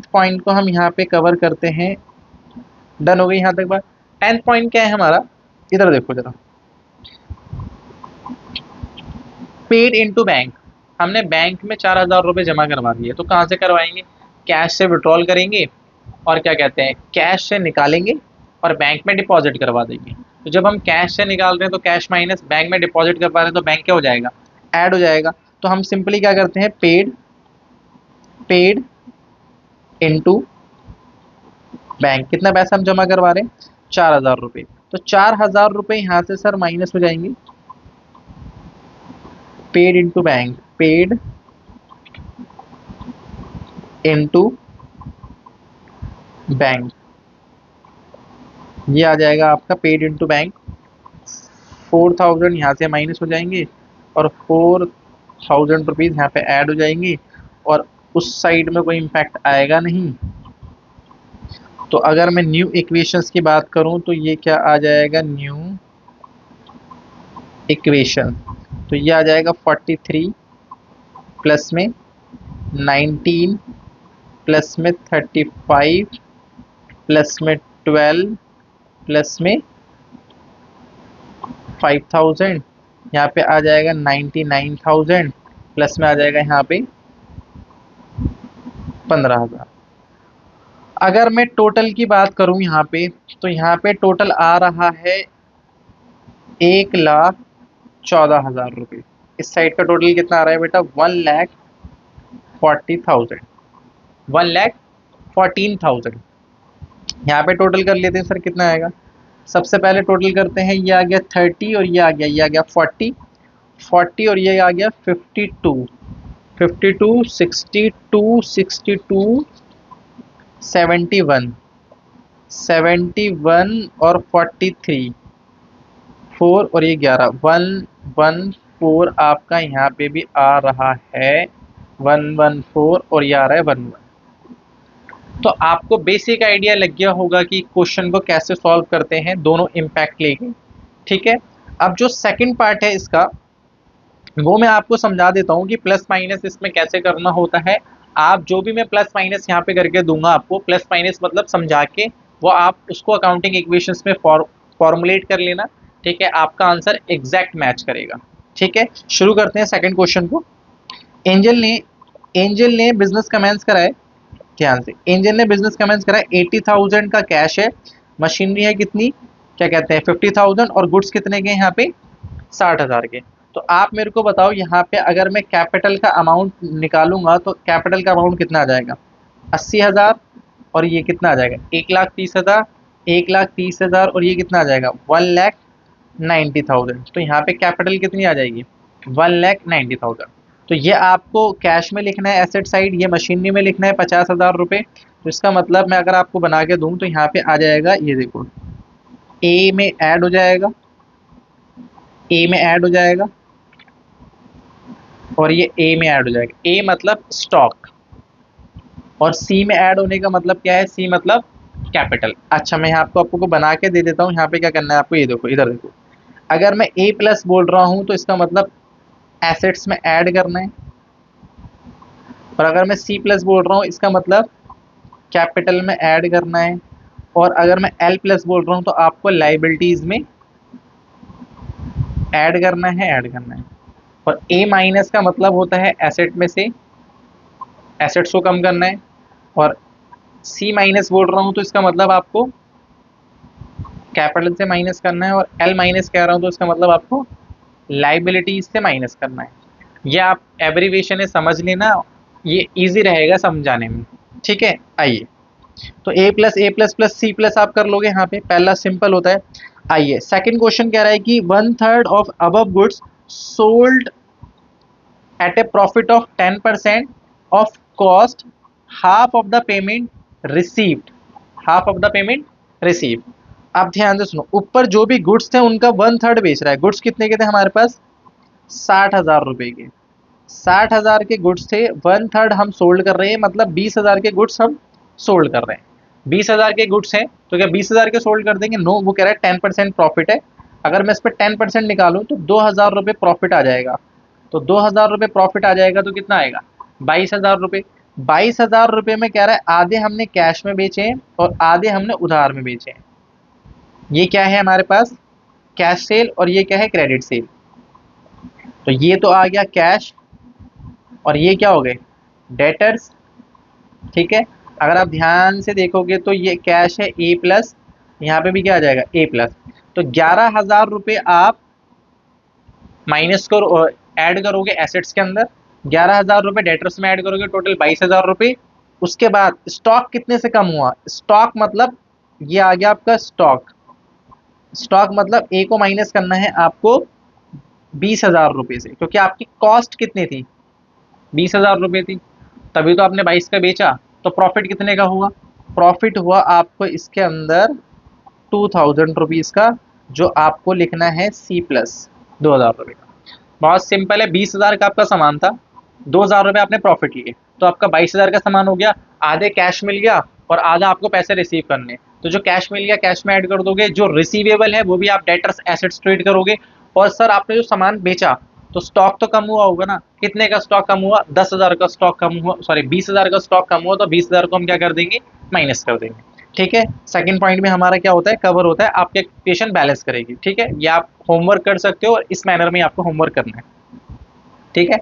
पॉइंट को हम यहाँ पे कवर करते हैं। डन हो गई यहाँ तक बात। 10th पॉइंट क्या है हमारा, इधर देखो जरा। पेड इनटू बैंक, हमने बैंक में 4000 रुपये जमा करवा दिए, तो कहाँ से करवाएंगे, कैश से विड्रॉल करेंगे और क्या कहते हैं कैश से निकालेंगे और बैंक में डिपॉजिट करवा देंगे। तो जब हम कैश से निकाल रहे हैं तो कैश माइनस बैंक में डिपॉजिट करवा रहे हैं तो बैंक क्या हो जाएगा, ऐड हो जाएगा। तो हम सिंपली क्या करते हैं, पेड इनटू बैंक। कितना पैसा हम जमा करवा रहे हैं, 4000 रुपये। तो 4000 रुपये यहाँ से सर माइनस हो जाएंगे। Paid into bank, paid into bank, ये आ जाएगा आपका पेड इनटू बैंक। 4000 यहाँ से माइनस हो जाएंगे और 4000 रुपीज़ यहाँ पे ऐड हो जाएंगी, और उस साइड में कोई इम्पैक्ट आएगा नहीं। तो अगर मैं न्यू इक्वेशंस की बात करूं तो ये क्या आ जाएगा, न्यू इक्वेशन, तो ये आ जाएगा 43 प्लस में 19 प्लस में 35 प्लस में 12 प्लस में 5000, यहाँ पे आ जाएगा 99,000, प्लस में आ जाएगा यहाँ पे 15,000। अगर मैं टोटल की बात करूं यहाँ पे, तो यहाँ पे टोटल आ रहा है 1,14,000 रुपये। इस साइड का टोटल कितना आ रहा है बेटा, 1,40,000, 1,14,000। यहाँ पे टोटल कर लेते हैं सर, कितना आएगा। सबसे पहले टोटल करते हैं, ये आ गया 30 और ये आ गया 40 और ये आ गया 52 62 71 और 43 4 और ये 11 114 आपका यहाँ पे भी आ रहा है 114 और ये आ रहा है 11। तो आपको बेसिक आइडिया लग गया होगा कि क्वेश्चन को कैसे सॉल्व करते हैं दोनों इम्पैक्ट लेके। ठीक है, अब जो सेकंड पार्ट है इसका वो मैं आपको समझा देता हूँ कि प्लस माइनस इसमें कैसे करना होता है। आप जो भी मैं प्लस माइनस यहाँ पे करके दूंगा आपको, प्लस माइनस मतलब समझा के, वो आप उसको अकाउंटिंग इक्वेशंस में फॉर्मुलेट कर लेना। ठीक है, आपका आंसर एग्जैक्ट मैच करेगा। ठीक है, शुरू करते हैं सेकंड क्वेश्चन को। एंजल ने बिजनेस कमेंस करा है, ध्यान से, एंजल ने बिजनेस कमेंस करा है, 80,000 का कैश है, मशीनरी है कितनी, क्या कहते हैं 50,000, और गुड्स कितने के यहाँ पे 60,000 के। तो आप मेरे को बताओ यहाँ पे अगर मैं कैपिटल का अमाउंट निकालूंगा तो कैपिटल का अमाउंट कितना आ जाएगा, 80,000, और ये कितना आ जाएगा 1,30,000, 1,30,000, और ये कितना आ जाएगा 1,90,000। तो यहाँ पे कैपिटल कितनी आ जाएगी 1,90,000। तो ये आपको कैश में लिखना है एसेट साइड, ये मशीनरी में लिखना है 50,000 रुपये। तो इसका मतलब मैं अगर आपको बना के दूं तो यहाँ पे आ जाएगा, ये देखो ए में ऐड हो जाएगा, ए में ऐड हो जाएगा, और ये ए में ऐड हो जाएगा। ए मतलब स्टॉक, और सी में ऐड होने का मतलब क्या है, सी मतलब कैपिटल। अच्छा, मैं यहाँ आपको बना के दे देता हूँ। यहाँ पे क्या करना है आपको, ये देखो, इधर देखो, अगर मैं ए प्लस बोल रहा हूँ तो इसका मतलब एसेट्स में ऐड करना है, और अगर मैं सी प्लस बोल रहा हूँ इसका मतलब कैपिटल में ऐड करना है, और अगर मैं एल प्लस बोल रहा हूँ तो आपको लाइबिलिटीज में ऐड करना है। और ए माइनस का मतलब होता है एसेट में से एसेट्स को कम करना है, और सी माइनस बोल रहा हूँ तो इसका मतलब आपको कैपिटल से माइनस करना है, और एल माइनस कह रहा हूँ तो इसका मतलब आपको लाइबिलिटीज से माइनस करना है। ये आप एब्रीविएशन है, समझ लेना, ये इजी रहेगा समझाने में। ठीक है, आइए, तो ए प्लस प्लस सी प्लस आप कर लोगे, यहाँ पे पहला सिंपल होता है। आइए, सेकंड क्वेश्चन कह रहा है कि 1/3 of above goods sold at A profit of 10% of cost, half of the payment received, half of the payment received. अब ध्यान से सुनो, ऊपर जो भी गुड्स थे उनका 1/3 बेच रहा है। गुड्स कितने के थे हमारे पास, 60,000 रुपए के, 60,000 के गुड्स थे, 1/3 हम सोल्ड कर रहे हैं, मतलब 20,000 के गुड्स हम सोल्ड कर रहे हैं। 20,000 के गुड्स हैं तो क्या 20,000 के सोल्ड कर देंगे, नो, वो कह रहा है 10% प्रॉफिट है। अगर मैं इस पर 10% निकालूं तो 2,000 रुपये प्रॉफिट आ जाएगा। तो 2,000 रुपये प्रॉफिट आ जाएगा तो कितना आएगा 22,000 रुपये। 22,000 रुपये में कह रहा है आधे हमने कैश में बेचे हैं और आधे हमने उधार में बेचे हैं। ये क्या है हमारे पास, कैश सेल, और ये क्या है क्रेडिट सेल। तो ये तो आ गया कैश, और ये क्या हो गए डेटर्स। ठीक है, अगर आप ध्यान से देखोगे तो ये कैश है ए प्लस, यहाँ पे भी क्या आ जाएगा ए प्लस। तो 11,000 रुपये आप माइनस करो, ऐड करोगे एसेट्स के अंदर, 11,000 रुपये डेटर्स में ऐड करोगे, टोटल 22,000 रुपये। उसके बाद स्टॉक कितने से कम हुआ, स्टॉक मतलब ये आ गया आपका स्टॉक। स्टॉक मतलब ए को माइनस करना है आपको 20,000 रुपये से, क्योंकि आपकी कॉस्ट कितनी थी 20,000 रुपये थी, तभी तो आपने 22 का बेचा। तो प्रॉफिट कितने का हुआ, प्रॉफिट हुआ आपको इसके अंदर 2,000 रुपीज़ का, जो आपको लिखना है सी प्लस 2,000 रुपये का। बहुत सिंपल है, 20,000 का आपका सामान था, 2,000 रुपये आपने प्रॉफिट लिए, तो आपका 22,000 का सामान हो गया। आधे कैश मिल गया और आधा आपको पैसे रिसीव करने, तो जो कैश मिल गया कैश में ऐड कर दोगे, जो रिसीवेबल है वो भी आप डेटर्स एसेट्स ट्रेड करोगे। और सर आपने जो सामान बेचा तो स्टॉक तो कम हुआ होगा ना, कितने का स्टॉक कम हुआ, 10,000 का स्टॉक कम हुआ, सॉरी 20,000 का स्टॉक कम हुआ, तो 20,000 को हम क्या कर देंगे माइनस कर देंगे। ठीक है, सेकंड पॉइंट में हमारा क्या होता है कवर होता है, आपके इक्वेशन बैलेंस करेगी। ठीक है, ये आप होमवर्क कर सकते हो और इस मैनर में आपको होमवर्क करना है। ठीक है,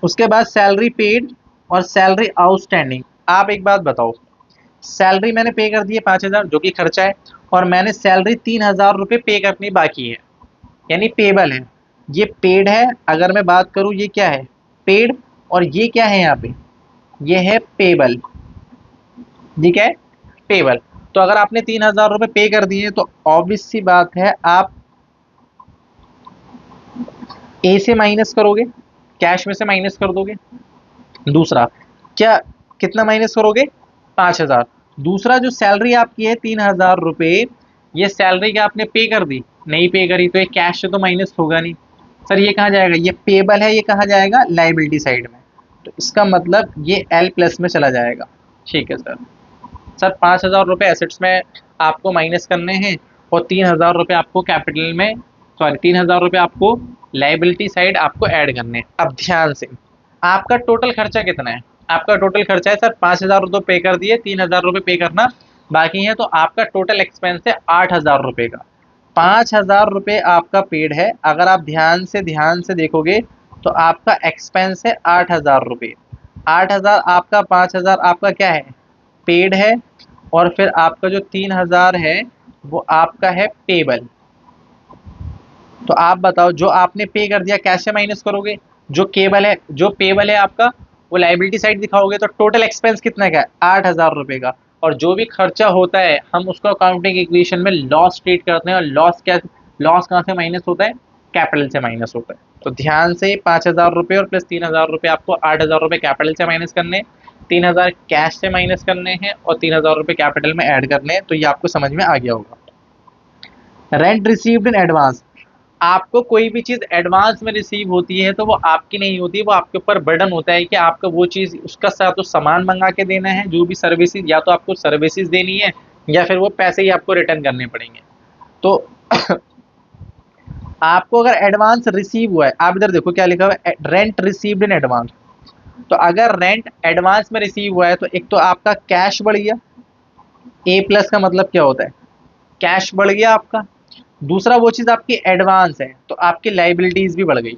उसके बाद सैलरी पेड और सैलरी आउटस्टैंडिंग। आप एक बात बताओ, सैलरी मैंने पे कर दी है 5,000 जो कि खर्चा है, और मैंने सैलरी 3,000 रुपये पे करनी बाकी है, यानी पेबल है। ये पेड है, अगर मैं बात करूं ये क्या है पेड, और ये क्या है यहाँ पे ये है पेबल। ठीक है, पेबल। तो अगर आपने 3,000 रुपये पे कर दिए तो ऑब्वियस सी बात है आप ए से माइनस करोगे, कैश में से माइनस कर दोगे। दूसरा क्या, कितना माइनस करोगे 5,000। दूसरा जो सैलरी आपकी है 3,000 रुपये, ये सैलरी क्या आपने पे कर दी, नहीं पे करी, तो ये कैश से तो माइनस होगा नहीं। सर ये कहाँ जाएगा, ये पेबल है, ये कहाँ जाएगा लाइबिलिटी साइड में, तो इसका मतलब ये एल प्लस में चला जाएगा। ठीक है सर, 5,000 रुपये एसेट्स में आपको माइनस करने हैं और 3,000 रुपये आपको कैपिटल में, सॉरी 3,000 रुपये आपको लाइबिलिटी साइड आपको ऐड करने हैं। अब ध्यान से, आपका टोटल खर्चा कितना है, आपका टोटल खर्चा है सर 5,000 रुपये पे कर दिए, 3,000 रुपये पे करना बाकी है, तो आपका टोटल एक्सपेंस है 8,000 रुपये का। 5,000 रुपये आपका पेड है। अगर आप ध्यान से देखोगे तो आपका एक्सपेंस है 8,000 रुपये। 8,000 आपका, 5,000 आपका क्या है, पेड है, और फिर आपका जो 3,000 है वो आपका है पेबल। तो आप बताओ, जो आपने पे कर दिया कैसे माइनस करोगे? जो केबल है, जो पेबल है आपका, वो लाइबिलिटी साइड दिखाओगे तो टोटल एक्सपेंस कितना का है, 8,000 रुपये का। और जो भी खर्चा होता है हम उसको अकाउंटिंग इक्वेशन में लॉस ट्रीट करते हैं। और लॉस कहाँ से माइनस होता है, कैपिटल से माइनस होता है। तो ध्यान से 5,000 रुपये और प्लस 3,000 रुपये, आपको 8,000 रुपये कैपिटल से माइनस करने हैं, 3,000 कैश से माइनस करने हैं, और 3,000 रुपये कैपिटल में ऐड करने हैं। तो ये आपको समझ में आ गया होगा। रेंट रिसीव्ड इन एडवांस, आपको कोई भी चीज़ एडवांस में रिसीव होती है तो वो आपकी नहीं होती, वो आपके ऊपर बर्डन होता है कि आपको वो चीज़, उसका या तो सामान मंगा के देना है, जो भी सर्विसेज, या तो आपको सर्विसेज देनी है, या फिर वो पैसे ही आपको रिटर्न करने पड़ेंगे। तो आपको अगर एडवांस रिसीव हुआ है, आप इधर देखो क्या लिखा हुआ है, रेंट रिसीव्ड इन एडवांस। तो अगर रेंट एडवांस में रिसीव हुआ है तो एक तो आपका कैश बढ़ गया, ए प्लस का मतलब क्या होता है, कैश बढ़ गया आपका। दूसरा, वो चीज़ आपकी एडवांस है तो आपकी लाइबिलिटीज़ भी बढ़ गई।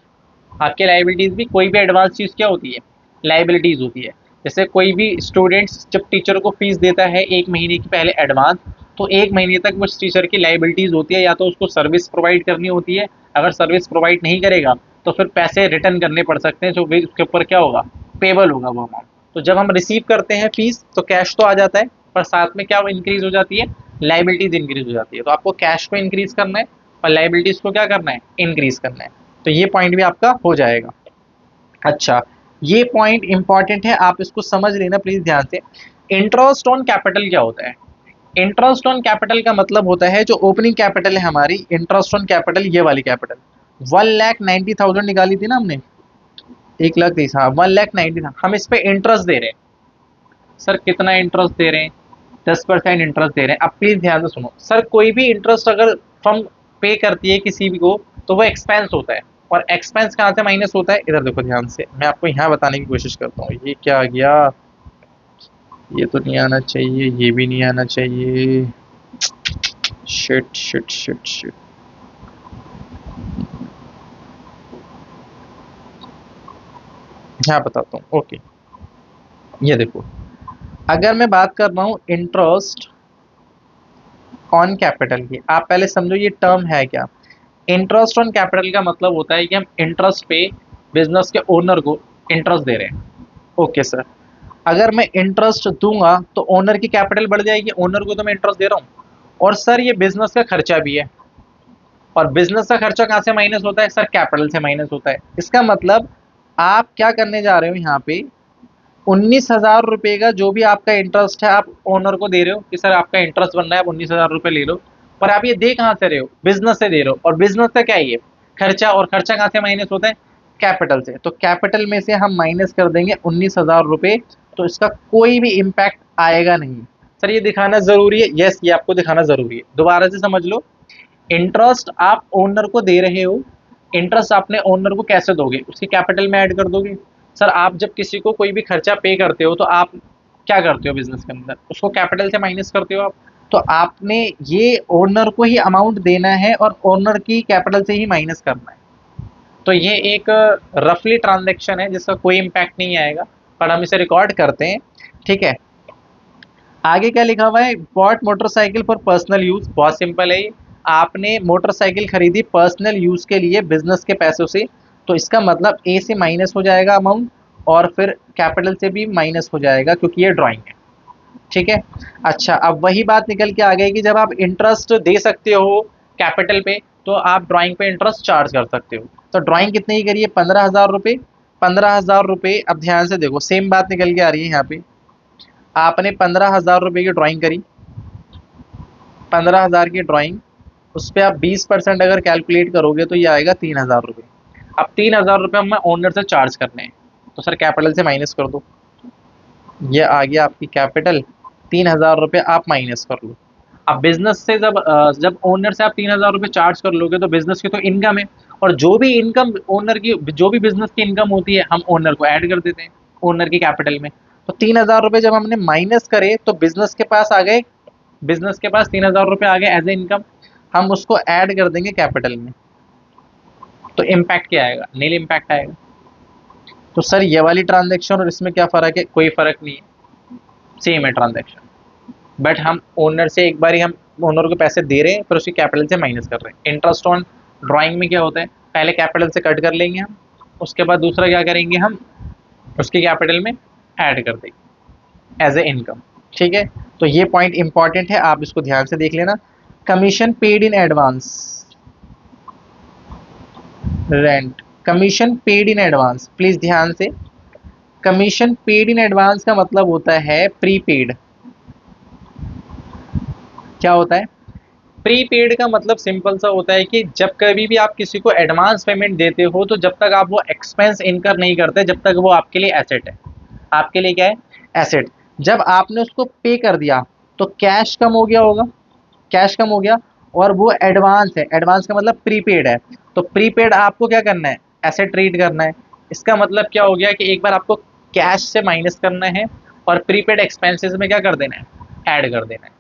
आपकी लाइबिलिटीज़ भी, कोई भी एडवांस चीज़ क्या होती है, लाइबिलिटीज़ होती है। जैसे कोई भी स्टूडेंट्स जब टीचर को फीस देता है 1 महीने की पहले एडवांस, तो 1 महीने तक वो टीचर की लाइबिलिटीज़ होती है, या तो उसको सर्विस प्रोवाइड करनी होती है। अगर सर्विस प्रोवाइड नहीं करेगा तो फिर पैसे रिटर्न करने पड़ सकते हैं, जो भी उसके ऊपर क्या होगा, पेबल होगा वो अमाउंट। तो जब हम रिसीव करते हैं फीस तो कैश तो आ जाता है, पर साथ में क्या इंक्रीज हो जाती है, लाइबिलिटीज इंक्रीज हो जाती है। तो आपको कैश को इंक्रीज करना है और लाइबिलिटीज को क्या करना है, इंक्रीज करना है। तो ये पॉइंट भी आपका हो जाएगा। अच्छा, ये पॉइंट इंपॉर्टेंट है, आप इसको समझ लेना प्लीज ध्यान से। इंटरेस्ट ऑन कैपिटल क्या होता है? इंटरेस्ट ऑन कैपिटल का मतलब होता है, जो ओपनिंग कैपिटल है हमारी, इंटरेस्ट ऑन कैपिटल, ये वाली कैपिटल 1,90,000 निकाली थी ना हमने, 1,30,000, हाँ 1,90,000, हम इस पे इंटरेस्ट दे रहे हैं। सर कितना इंटरेस्ट दे रहे हैं, 10% इंटरेस्ट दे रहे हैं। अब प्लीज ध्यान से सुनो सर, कोई भी इंटरेस्ट अगर फर्म पे करती है किसी भी को तो वो एक्सपेंस होता है। और एक्सपेंस कहाँ से माइनस होता है, इधर देखो ध्यान से, मैं आपको यहाँ बताने की कोशिश करता हूँ। ये क्या आ गया, ये तो नहीं आना चाहिए, ये भी नहीं आना चाहिए, शिट शिट शिट शिट। यहाँ बताता हूँ, ओके। ये देखो, अगर मैं बात कर रहा हूँ इंटरेस्ट ऑन कैपिटल की, आप पहले समझो ये टर्म है क्या। इंटरेस्ट ऑन कैपिटल का मतलब होता है कि हम इंटरेस्ट पे बिजनेस के ओनर को इंटरेस्ट दे रहे हैं। ओके सर, अगर मैं इंटरेस्ट दूंगा तो ओनर की कैपिटल बढ़ जाएगी, ओनर को तो मैं इंटरेस्ट दे रहा हूँ। और सर ये बिजनेस का खर्चा भी है, और बिजनेस का खर्चा कहाँ से माइनस होता है सर, कैपिटल से माइनस होता है। इसका मतलब आप क्या करने जा रहे हो यहाँ पे, 19,000 रुपये का जो भी आपका इंटरेस्ट है आप ओनर को दे रहे हो कि सर आपका इंटरेस्ट बन रहा है, आप 19,000 रुपये ले लो। पर आप ये दे कहाँ से रहे हो, बिजनेस से दे रहे हो, और बिजनेस का क्या है ये, खर्चा, और खर्चा कहाँ से माइनस होता है, कैपिटल से। तो कैपिटल में से हम माइनस कर देंगे 19,000 रुपये, तो इसका कोई भी इम्पैक्ट आएगा नहीं। सर ये दिखाना जरूरी है, यस ये आपको दिखाना जरूरी है। दोबारा से समझ लो, इंटरेस्ट आप ओनर को दे रहे हो, इंटरेस्ट आपने ओनर को कैसे दोगे, उसकी कैपिटल में ऐड कर दोगे। सर आप जब किसी को कोई भी खर्चा पे करते हो तो आप क्या करते हो बिजनेस के अंदर, उसको कैपिटल से माइनस करते हो आप। तो आपने ये ओनर को ही अमाउंट देना है और ओनर की कैपिटल से ही माइनस करना है। तो ये एक रफली ट्रांजैक्शन है जिसका कोई इम्पैक्ट नहीं आएगा, पर हम इसे रिकॉर्ड करते हैं, ठीक है। आगे क्या लिखा हुआ है, bought motorcycle for personal use, बहुत सिंपल है ये। आपने मोटरसाइकिल खरीदी पर्सनल यूज के लिए बिजनेस के पैसों से, तो इसका मतलब ए से माइनस हो जाएगा अमाउंट, और फिर कैपिटल से भी माइनस हो जाएगा क्योंकि ये ड्राइंग है, ठीक है। अच्छा, अब वही बात निकल के आ गई कि जब आप इंटरेस्ट दे सकते हो कैपिटल पे तो आप ड्राइंग पे इंटरेस्ट चार्ज कर सकते हो। तो ड्राइंग कितने की करिए, 15,000 रुपये। 15,000 रुपये, अब ध्यान से देखो सेम बात निकल के आ रही है यहाँ पे। आपने 15,000 रुपये की ड्राइंग करी, 15,000 की ड्राइंग, उस पर आप 20% अगर कैलकुलेट करोगे तो ये आएगा 3,000 रुपये। अब 3,000 रुपये हमें ओनर से चार्ज करने हैं, तो सर कैपिटल से माइनस कर दो, ये आ गया आपकी कैपिटल, 3,000 रुपये आप माइनस कर लो। अब बिजनेस से जब ओनर से आप 3,000 रुपये चार्ज कर लोगे तो बिजनेस की तो इनकम है, और जो भी इनकम ओनर की, जो भी बिजनेस की इनकम होती है हम ओनर को ऐड कर देते हैं ओनर की कैपिटल में। तो 3,000 रुपये जब हमने माइनस करे तो बिजनेस के पास आ गए, बिजनेस के पास 3,000 रुपये आ गए एज ए इनकम। हम उसको ऐड कर देंगे कैपिटल में, तो इम्पैक्ट क्या आएगा? नील इम्पैक्ट आएगा। तो सर ये वाली ट्रांजेक्शन और इसमें क्या फ़र्क है? कोई फ़र्क नहीं है, सेम है ट्रांजेक्शन, बट हम ओनर से एक बार ही हम ओनर को पैसे दे रहे हैं, फिर उसकी कैपिटल से माइनस कर रहे हैं। इंटरेस्ट ऑन ड्राइंग में क्या होता है? पहले कैपिटल से कट कर लेंगे हम, उसके बाद दूसरा क्या करेंगे हम, उसकी कैपिटल में ऐड कर देंगे एज ए इनकम। ठीक है, तो ये पॉइंट इंपॉर्टेंट है, आप इसको ध्यान से देख लेना। Commission paid in advance, rent, commission paid in advance, please ध्यान से। कमीशन पेड इन एडवांस का मतलब होता है प्रीपेड। क्या होता है? प्रीपेड का मतलब सिंपल सा होता है कि जब कभी भी आप किसी को एडवांस पेमेंट देते हो, तो जब तक आप वो एक्सपेंस इनकर नहीं करते, जब तक वो आपके लिए एसेट है। आपके लिए क्या है? एसेट। जब आपने उसको पे कर दिया तो कैश कम हो गया होगा, कैश कम हो गया, और वो एडवांस है, एडवांस का मतलब प्रीपेड है, तो प्रीपेड आपको क्या करना है? एसेट ट्रीट करना है। इसका मतलब क्या हो गया कि एक बार आपको कैश से माइनस करना है और प्रीपेड एक्सपेंसेस में क्या कर देना है? ऐड कर देना है।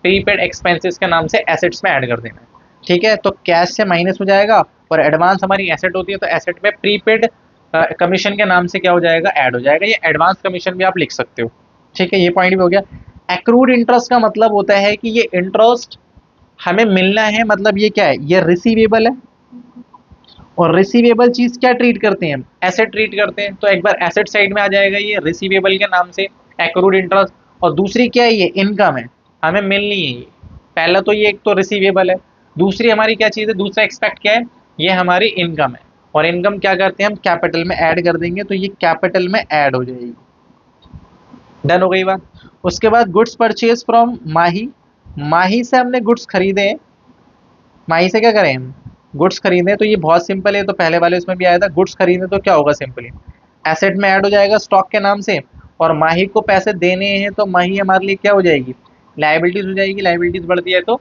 प्रीपेड एक्सपेंसेस के नाम से एसेट्स में ऐड कर देना है। ठीक है, तो कैश से माइनस हो जाएगा और एडवांस हमारी एसेट होती है, तो एसेट में प्रीपेड कमीशन के नाम से क्या हो जाएगा? ऐड हो जाएगा। ये एडवांस कमीशन भी आप लिख सकते हो। ठीक है, ये पॉइंट भी हो गया। एक्रूड इंटरेस्ट का मतलब होता है कि ये इंटरेस्ट हमें मिलना है, मतलब ये क्या है? ये रिसीवेबल है, और रिसीवेबल चीज क्या ट्रीट करते हैं हम? एसेट ट्रीट करते हैं, तो एक बार एसेट साइड में आ जाएगा ये रिसीवेबल के नाम से एक्रूड इंटरेस्ट। और दूसरी क्या है? ये इनकम है, हमें मिलनी है ये। पहला तो ये एक तो रिसीवेबल है, दूसरी हमारी क्या चीज़ है? दूसरा एक्सपेक्ट क्या है? ये हमारी इनकम है, और इनकम क्या करते हैं हम? कैपिटल में ऐड कर देंगे, तो ये कैपिटल में ऐड हो जाएगी। डन हो गई बात। उसके बाद गुड्स परचेज फ्रॉम माही, माही से हमने गुड्स खरीदे हैं। माही से क्या करें हम? गुड्स खरीदें, तो ये बहुत सिंपल है, तो पहले वाले उसमें भी आया था। गुड्स खरीदें तो क्या होगा? सिंपली एसेट में ऐड हो जाएगा स्टॉक के नाम से, और माही को पैसे देने हैं, तो माही हमारे लिए क्या हो जाएगी? लाइबिलिटीज हो जाएगी। लाइबिलिटीज बढ़ती है तो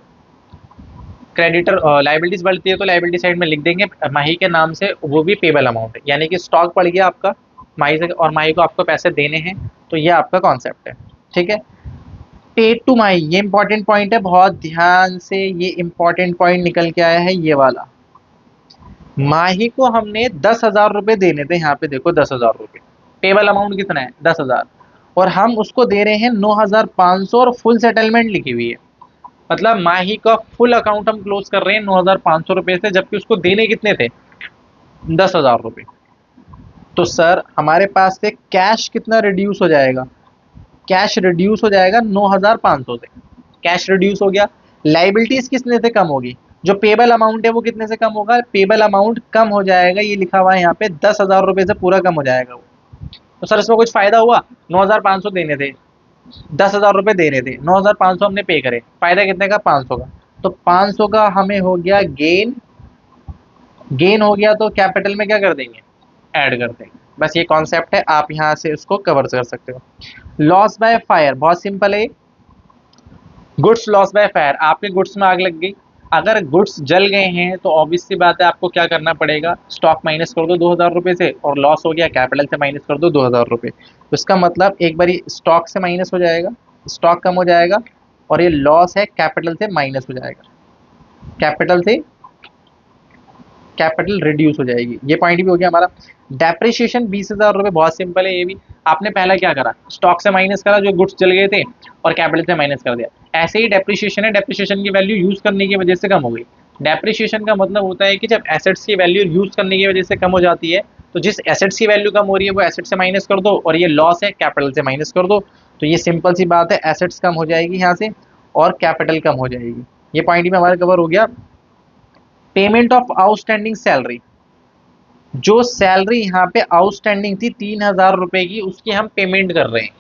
क्रेडिटर, लाइबिलिटीज बढ़ती है तो लाइबिलिटी साइड में लिख देंगे माही के नाम से, वो भी पेबल अमाउंट है, यानी कि स्टॉक बढ़ गया आपका माही से, और माही को आपको पैसे देने हैं, तो ये आपका कॉन्सेप्ट है। ठीक है, पेड टू माही, ये इंपॉर्टेंट पॉइंट है, बहुत ध्यान से, ये इंपॉर्टेंट पॉइंट निकल के आया है ये वाला। माही को हमने 10,000 रुपये देने थे, यहाँ पे देखो 10,000 रुपये, पेबल अमाउंट कितना है? 10,000, और हम उसको दे रहे हैं 9,500, और फुल सेटलमेंट लिखी हुई है। मतलब माही का फुल अकाउंट हम क्लोज कर रहे हैं 9,500 रुपये से, जबकि उसको देने कितने थे? 10,000 रुपये। तो सर हमारे पास से कैश कितना रिड्यूस हो जाएगा? कैश रिड्यूस हो जाएगा 9,500 से, कैश रिड्यूस हो गया। लाइबिलिटीज कितने से कम होगी? जो पेबल अमाउंट है वो कितने से कम होगा? पेबल अमाउंट कम हो जाएगा, ये लिखा हुआ है यहाँ पे 10,000 रुपये से पूरा कम हो जाएगा वो। तो सर इसमें कुछ फायदा हुआ? 9,500 देने थे, 10,000 रुपये दे रहे थे, 9,500 हमने पे करे, फायदा कितने का? 500 का। तो 500 का हमें हो गया गेन, गेन हो गया, तो कैपिटल में क्या कर देंगे? ऐड कर देंगे। बस ये कॉन्सेप्ट है, आप यहाँ से उसको कवर कर सकते हो। लॉस बाय फायर बहुत सिंपल है। गुड्स लॉस बाय फायर, आपके गुड्स में आग लग गई, अगर गुड्स जल गए हैं तो ऑब्वियस सी बात है आपको क्या करना पड़ेगा? स्टॉक माइनस कर दो 2,000 रुपये से, और लॉस हो गया कैपिटल से माइनस कर दो 2,000 रुपये। तो इसका मतलब एक बारी स्टॉक से माइनस हो जाएगा, स्टॉक कम हो जाएगा, और ये लॉस है कैपिटल से माइनस हो जाएगा, कैपिटल से कैपिटल रिड्यूस हो जाएगी। ये पॉइंट भी हो गया हमारा। डेप्रिसिएशन 20,000 रुपये, बहुत सिंपल है ये भी। आपने पहला क्या करा? स्टॉक से माइनस करा जो गुड्स जल गए थे, और कैपिटल से माइनस कर दिया। ऐसे ही डेप्रिसिएशन है, डेप्रिसिएशन की वैल्यू यूज करने की वजह से कम हो गई। डेप्रिसिएशन का मतलब होता है कि जब एसेट्स की वैल्यू यूज करने की वजह से कम हो जाती है, तो जिस एसेट्स की वैल्यू कम हो रही है वो एसेट से माइनस कर दो, और ये लॉस है कैपिटल से माइनस कर दो। तो ये सिंपल सी बात है, एसेट्स कम हो जाएगी यहाँ से, और कैपिटल कम हो जाएगी। ये पॉइंट भी हमारा कवर हो गया। पेमेंट ऑफ आउटस्टैंडिंग सैलरी, जो सैलरी यहाँ पे आउटस्टैंडिंग थी 3,000 रुपये की, उसकी हम पेमेंट कर रहे हैं।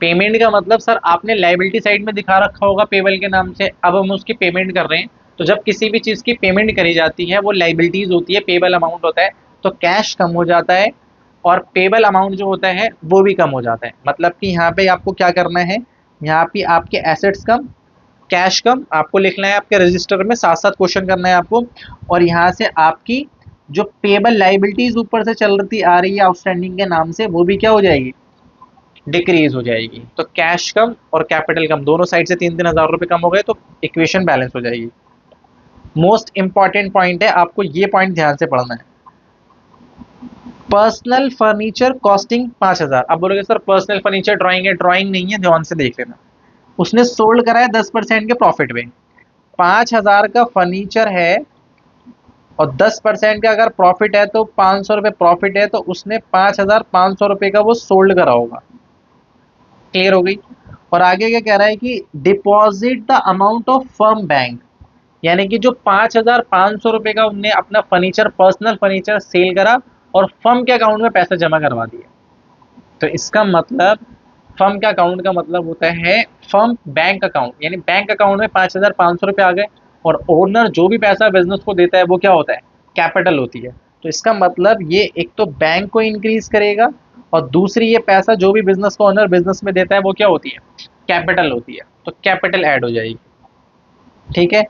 पेमेंट का मतलब सर आपने लाइबिलिटी साइड में दिखा रखा होगा पेबल के नाम से, अब हम उसकी पेमेंट कर रहे हैं। तो जब किसी भी चीज़ की पेमेंट करी जाती है वो लाइबिलिटीज होती है, पेबल अमाउंट होता है, तो कैश कम हो जाता है, और पेबल अमाउंट जो होता है वो भी कम हो जाता है। मतलब कि यहाँ पे आपको क्या करना है? यहाँ पे आपके एसेट्स कम, कैश कम आपको लिखना है आपके रजिस्टर में, साथ साथ क्वेश्चन करना है आपको। और यहाँ से आपकी जो पेबल लाइबिलिटीज ऊपर से चल रही आ रही है आउटस्टैंडिंग के नाम से, वो भी क्या हो जाएगी? डिक्रीज हो जाएगी। तो कैश कम और कैपिटल कम, दोनों साइड से 3-3 हज़ार रुपये कम हो गए, तो इक्वेशन बैलेंस हो जाएगी। मोस्ट इंपॉर्टेंट पॉइंट है, आपको ये पॉइंट ध्यान से पढ़ना है। Personal furniture costing 5,000। अब बोलोगे सर पर्सनल फर्नीचर ड्राइंग है, ड्राइंग नहीं है, ध्यान से देख लेना। उसने सोल्ड करा है 10% के प्रॉफिट में। 5,000 का फर्नीचर है और 10% का अगर प्रॉफिट है तो 500 रुपये प्रॉफिट है, तो उसने 5,500 रुपये का वो सोल्ड करा होगा। क्लियर हो गई। और आगे क्या कह रहा है कि deposit the amount of firm bank, यानी कि जो 5,500 रुपये का उनने अपना फर्नीचर, पर्सनल फर्नीचर सेल करा और फर्म के अकाउंट में पैसा जमा करवा दिया। तो इसका मतलब फर्म के अकाउंट का मतलब होता है फर्म बैंक अकाउंट, यानी बैंक अकाउंट में 5,500 रुपये आ गए और ओनर जो भी पैसा बिजनेस को देता है वो क्या होता है, कैपिटल होती है। तो इसका मतलब ये एक तो बैंक को इंक्रीज करेगा और दूसरी ये पैसा जो भी बिजनेस को ओनर बिजनेस में देता है वो क्या होती है, कैपिटल होती है। तो कैपिटल ऐड हो जाएगी। ठीक है,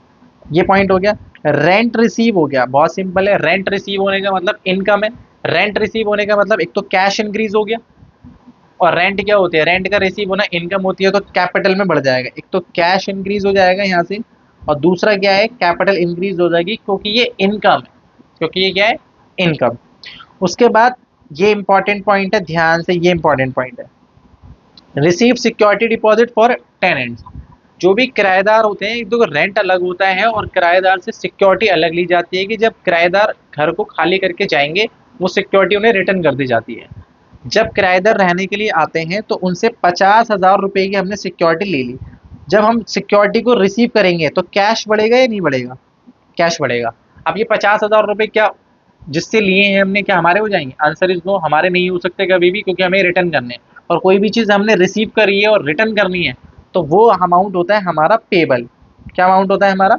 ये पॉइंट हो गया। रेंट रिसीव हो गया, बहुत सिंपल है। रेंट रिसीव होने का मतलब इनकम है। रेंट रिसीव होने का मतलब एक तो कैश इंक्रीज हो गया, और रेंट क्या होती है, रेंट का रिसीव होना इनकम होती है, तो कैपिटल में बढ़ जाएगा। एक तो कैश इंक्रीज हो जाएगा यहाँ से, और दूसरा क्या है, कैपिटल इंक्रीज हो जाएगी, क्योंकि ये इनकम है, क्योंकि ये क्या है, इनकम। उसके बाद ये इंपॉर्टेंट पॉइंट है, ध्यान से, ये इंपॉर्टेंट पॉइंट है। Receive security deposit for tenants. जो भी किराएदार होते हैं, एक तो रेंट अलग होता है और किराएदार से सिक्योरिटी अलग ली जाती है कि जब किराएदार घर को खाली करके जाएंगे वो सिक्योरिटी उन्हें रिटर्न कर दी जाती है। जब किराएदार रहने के लिए आते हैं तो उनसे 50,000 रुपये की हमने सिक्योरिटी ले ली। जब हम सिक्योरिटी को रिसीव करेंगे तो कैश बढ़ेगा या नहीं बढ़ेगा, कैश बढ़ेगा। अब ये 50,000 रुपये क्या जिससे लिए हैं हमने, क्या हमारे हो जाएंगे? आंसर इज नो, हमारे नहीं हो सकते कभी भी, क्योंकि हमें रिटर्न करने हैं। और कोई भी चीज़ हमने रिसीव करी है और रिटर्न करनी है तो वो अमाउंट होता है हमारा पेबल। क्या अमाउंट होता है हमारा?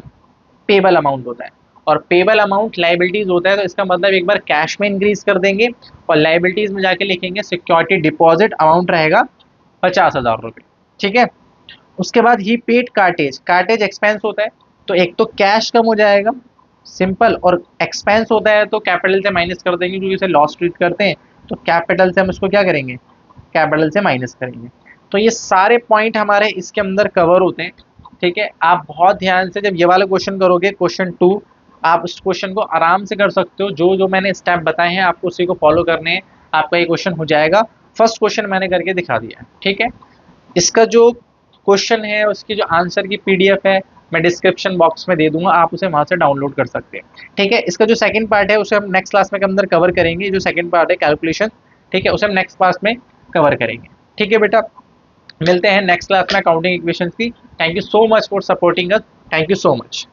पेबल अमाउंट होता है। और पेबल अमाउंट लाइबिलिटीज होता है, तो इसका मतलब एक बार कैश में इंक्रीज कर देंगे और लाइबिलिटीज में जाके लिखेंगे सिक्योरिटी डिपॉजिट, अमाउंट रहेगा 50,000 रुपये। ठीक है। उसके बाद ही पेड कार्टेज, कार्टेज एक्सपेंस होता है, तो एक तो कैश कम हो जाएगा, सिंपल, और एक्सपेंस होता है तो कैपिटल से माइनस कर देंगे, क्योंकि इसे लॉस ट्रीट करते हैं, तो कैपिटल से हम इसको क्या करेंगे, कैपिटल से माइनस करेंगे। तो ये सारे पॉइंट हमारे इसके अंदर कवर होते हैं। ठीक है, आप बहुत ध्यान से जब ये वाला क्वेश्चन करोगे, क्वेश्चन 2, आप इस क्वेश्चन को आराम से कर सकते हो। जो जो मैंने स्टेप बताए हैं आपको उसी को फॉलो करने हैं, आपका ये क्वेश्चन हो जाएगा। फर्स्ट क्वेश्चन मैंने करके दिखा दिया है। ठीक है, इसका जो क्वेश्चन है उसकी जो आंसर की पीडीएफ है मैं डिस्क्रिप्शन बॉक्स में दे दूंगा, आप उसे वहां से डाउनलोड कर सकते हैं। ठीक है, इसका जो सेकंड पार्ट है उसे हम नेक्स्ट क्लास में अंदर कवर करेंगे। जो सेकंड पार्ट है कैलकुलेशन, ठीक है, उसे हम नेक्स्ट क्लास में कवर करेंगे। ठीक है बेटा, मिलते हैं नेक्स्ट क्लास में अकाउंटिंग इक्वेशंस की। Thank you so much for supporting us, thank you so much.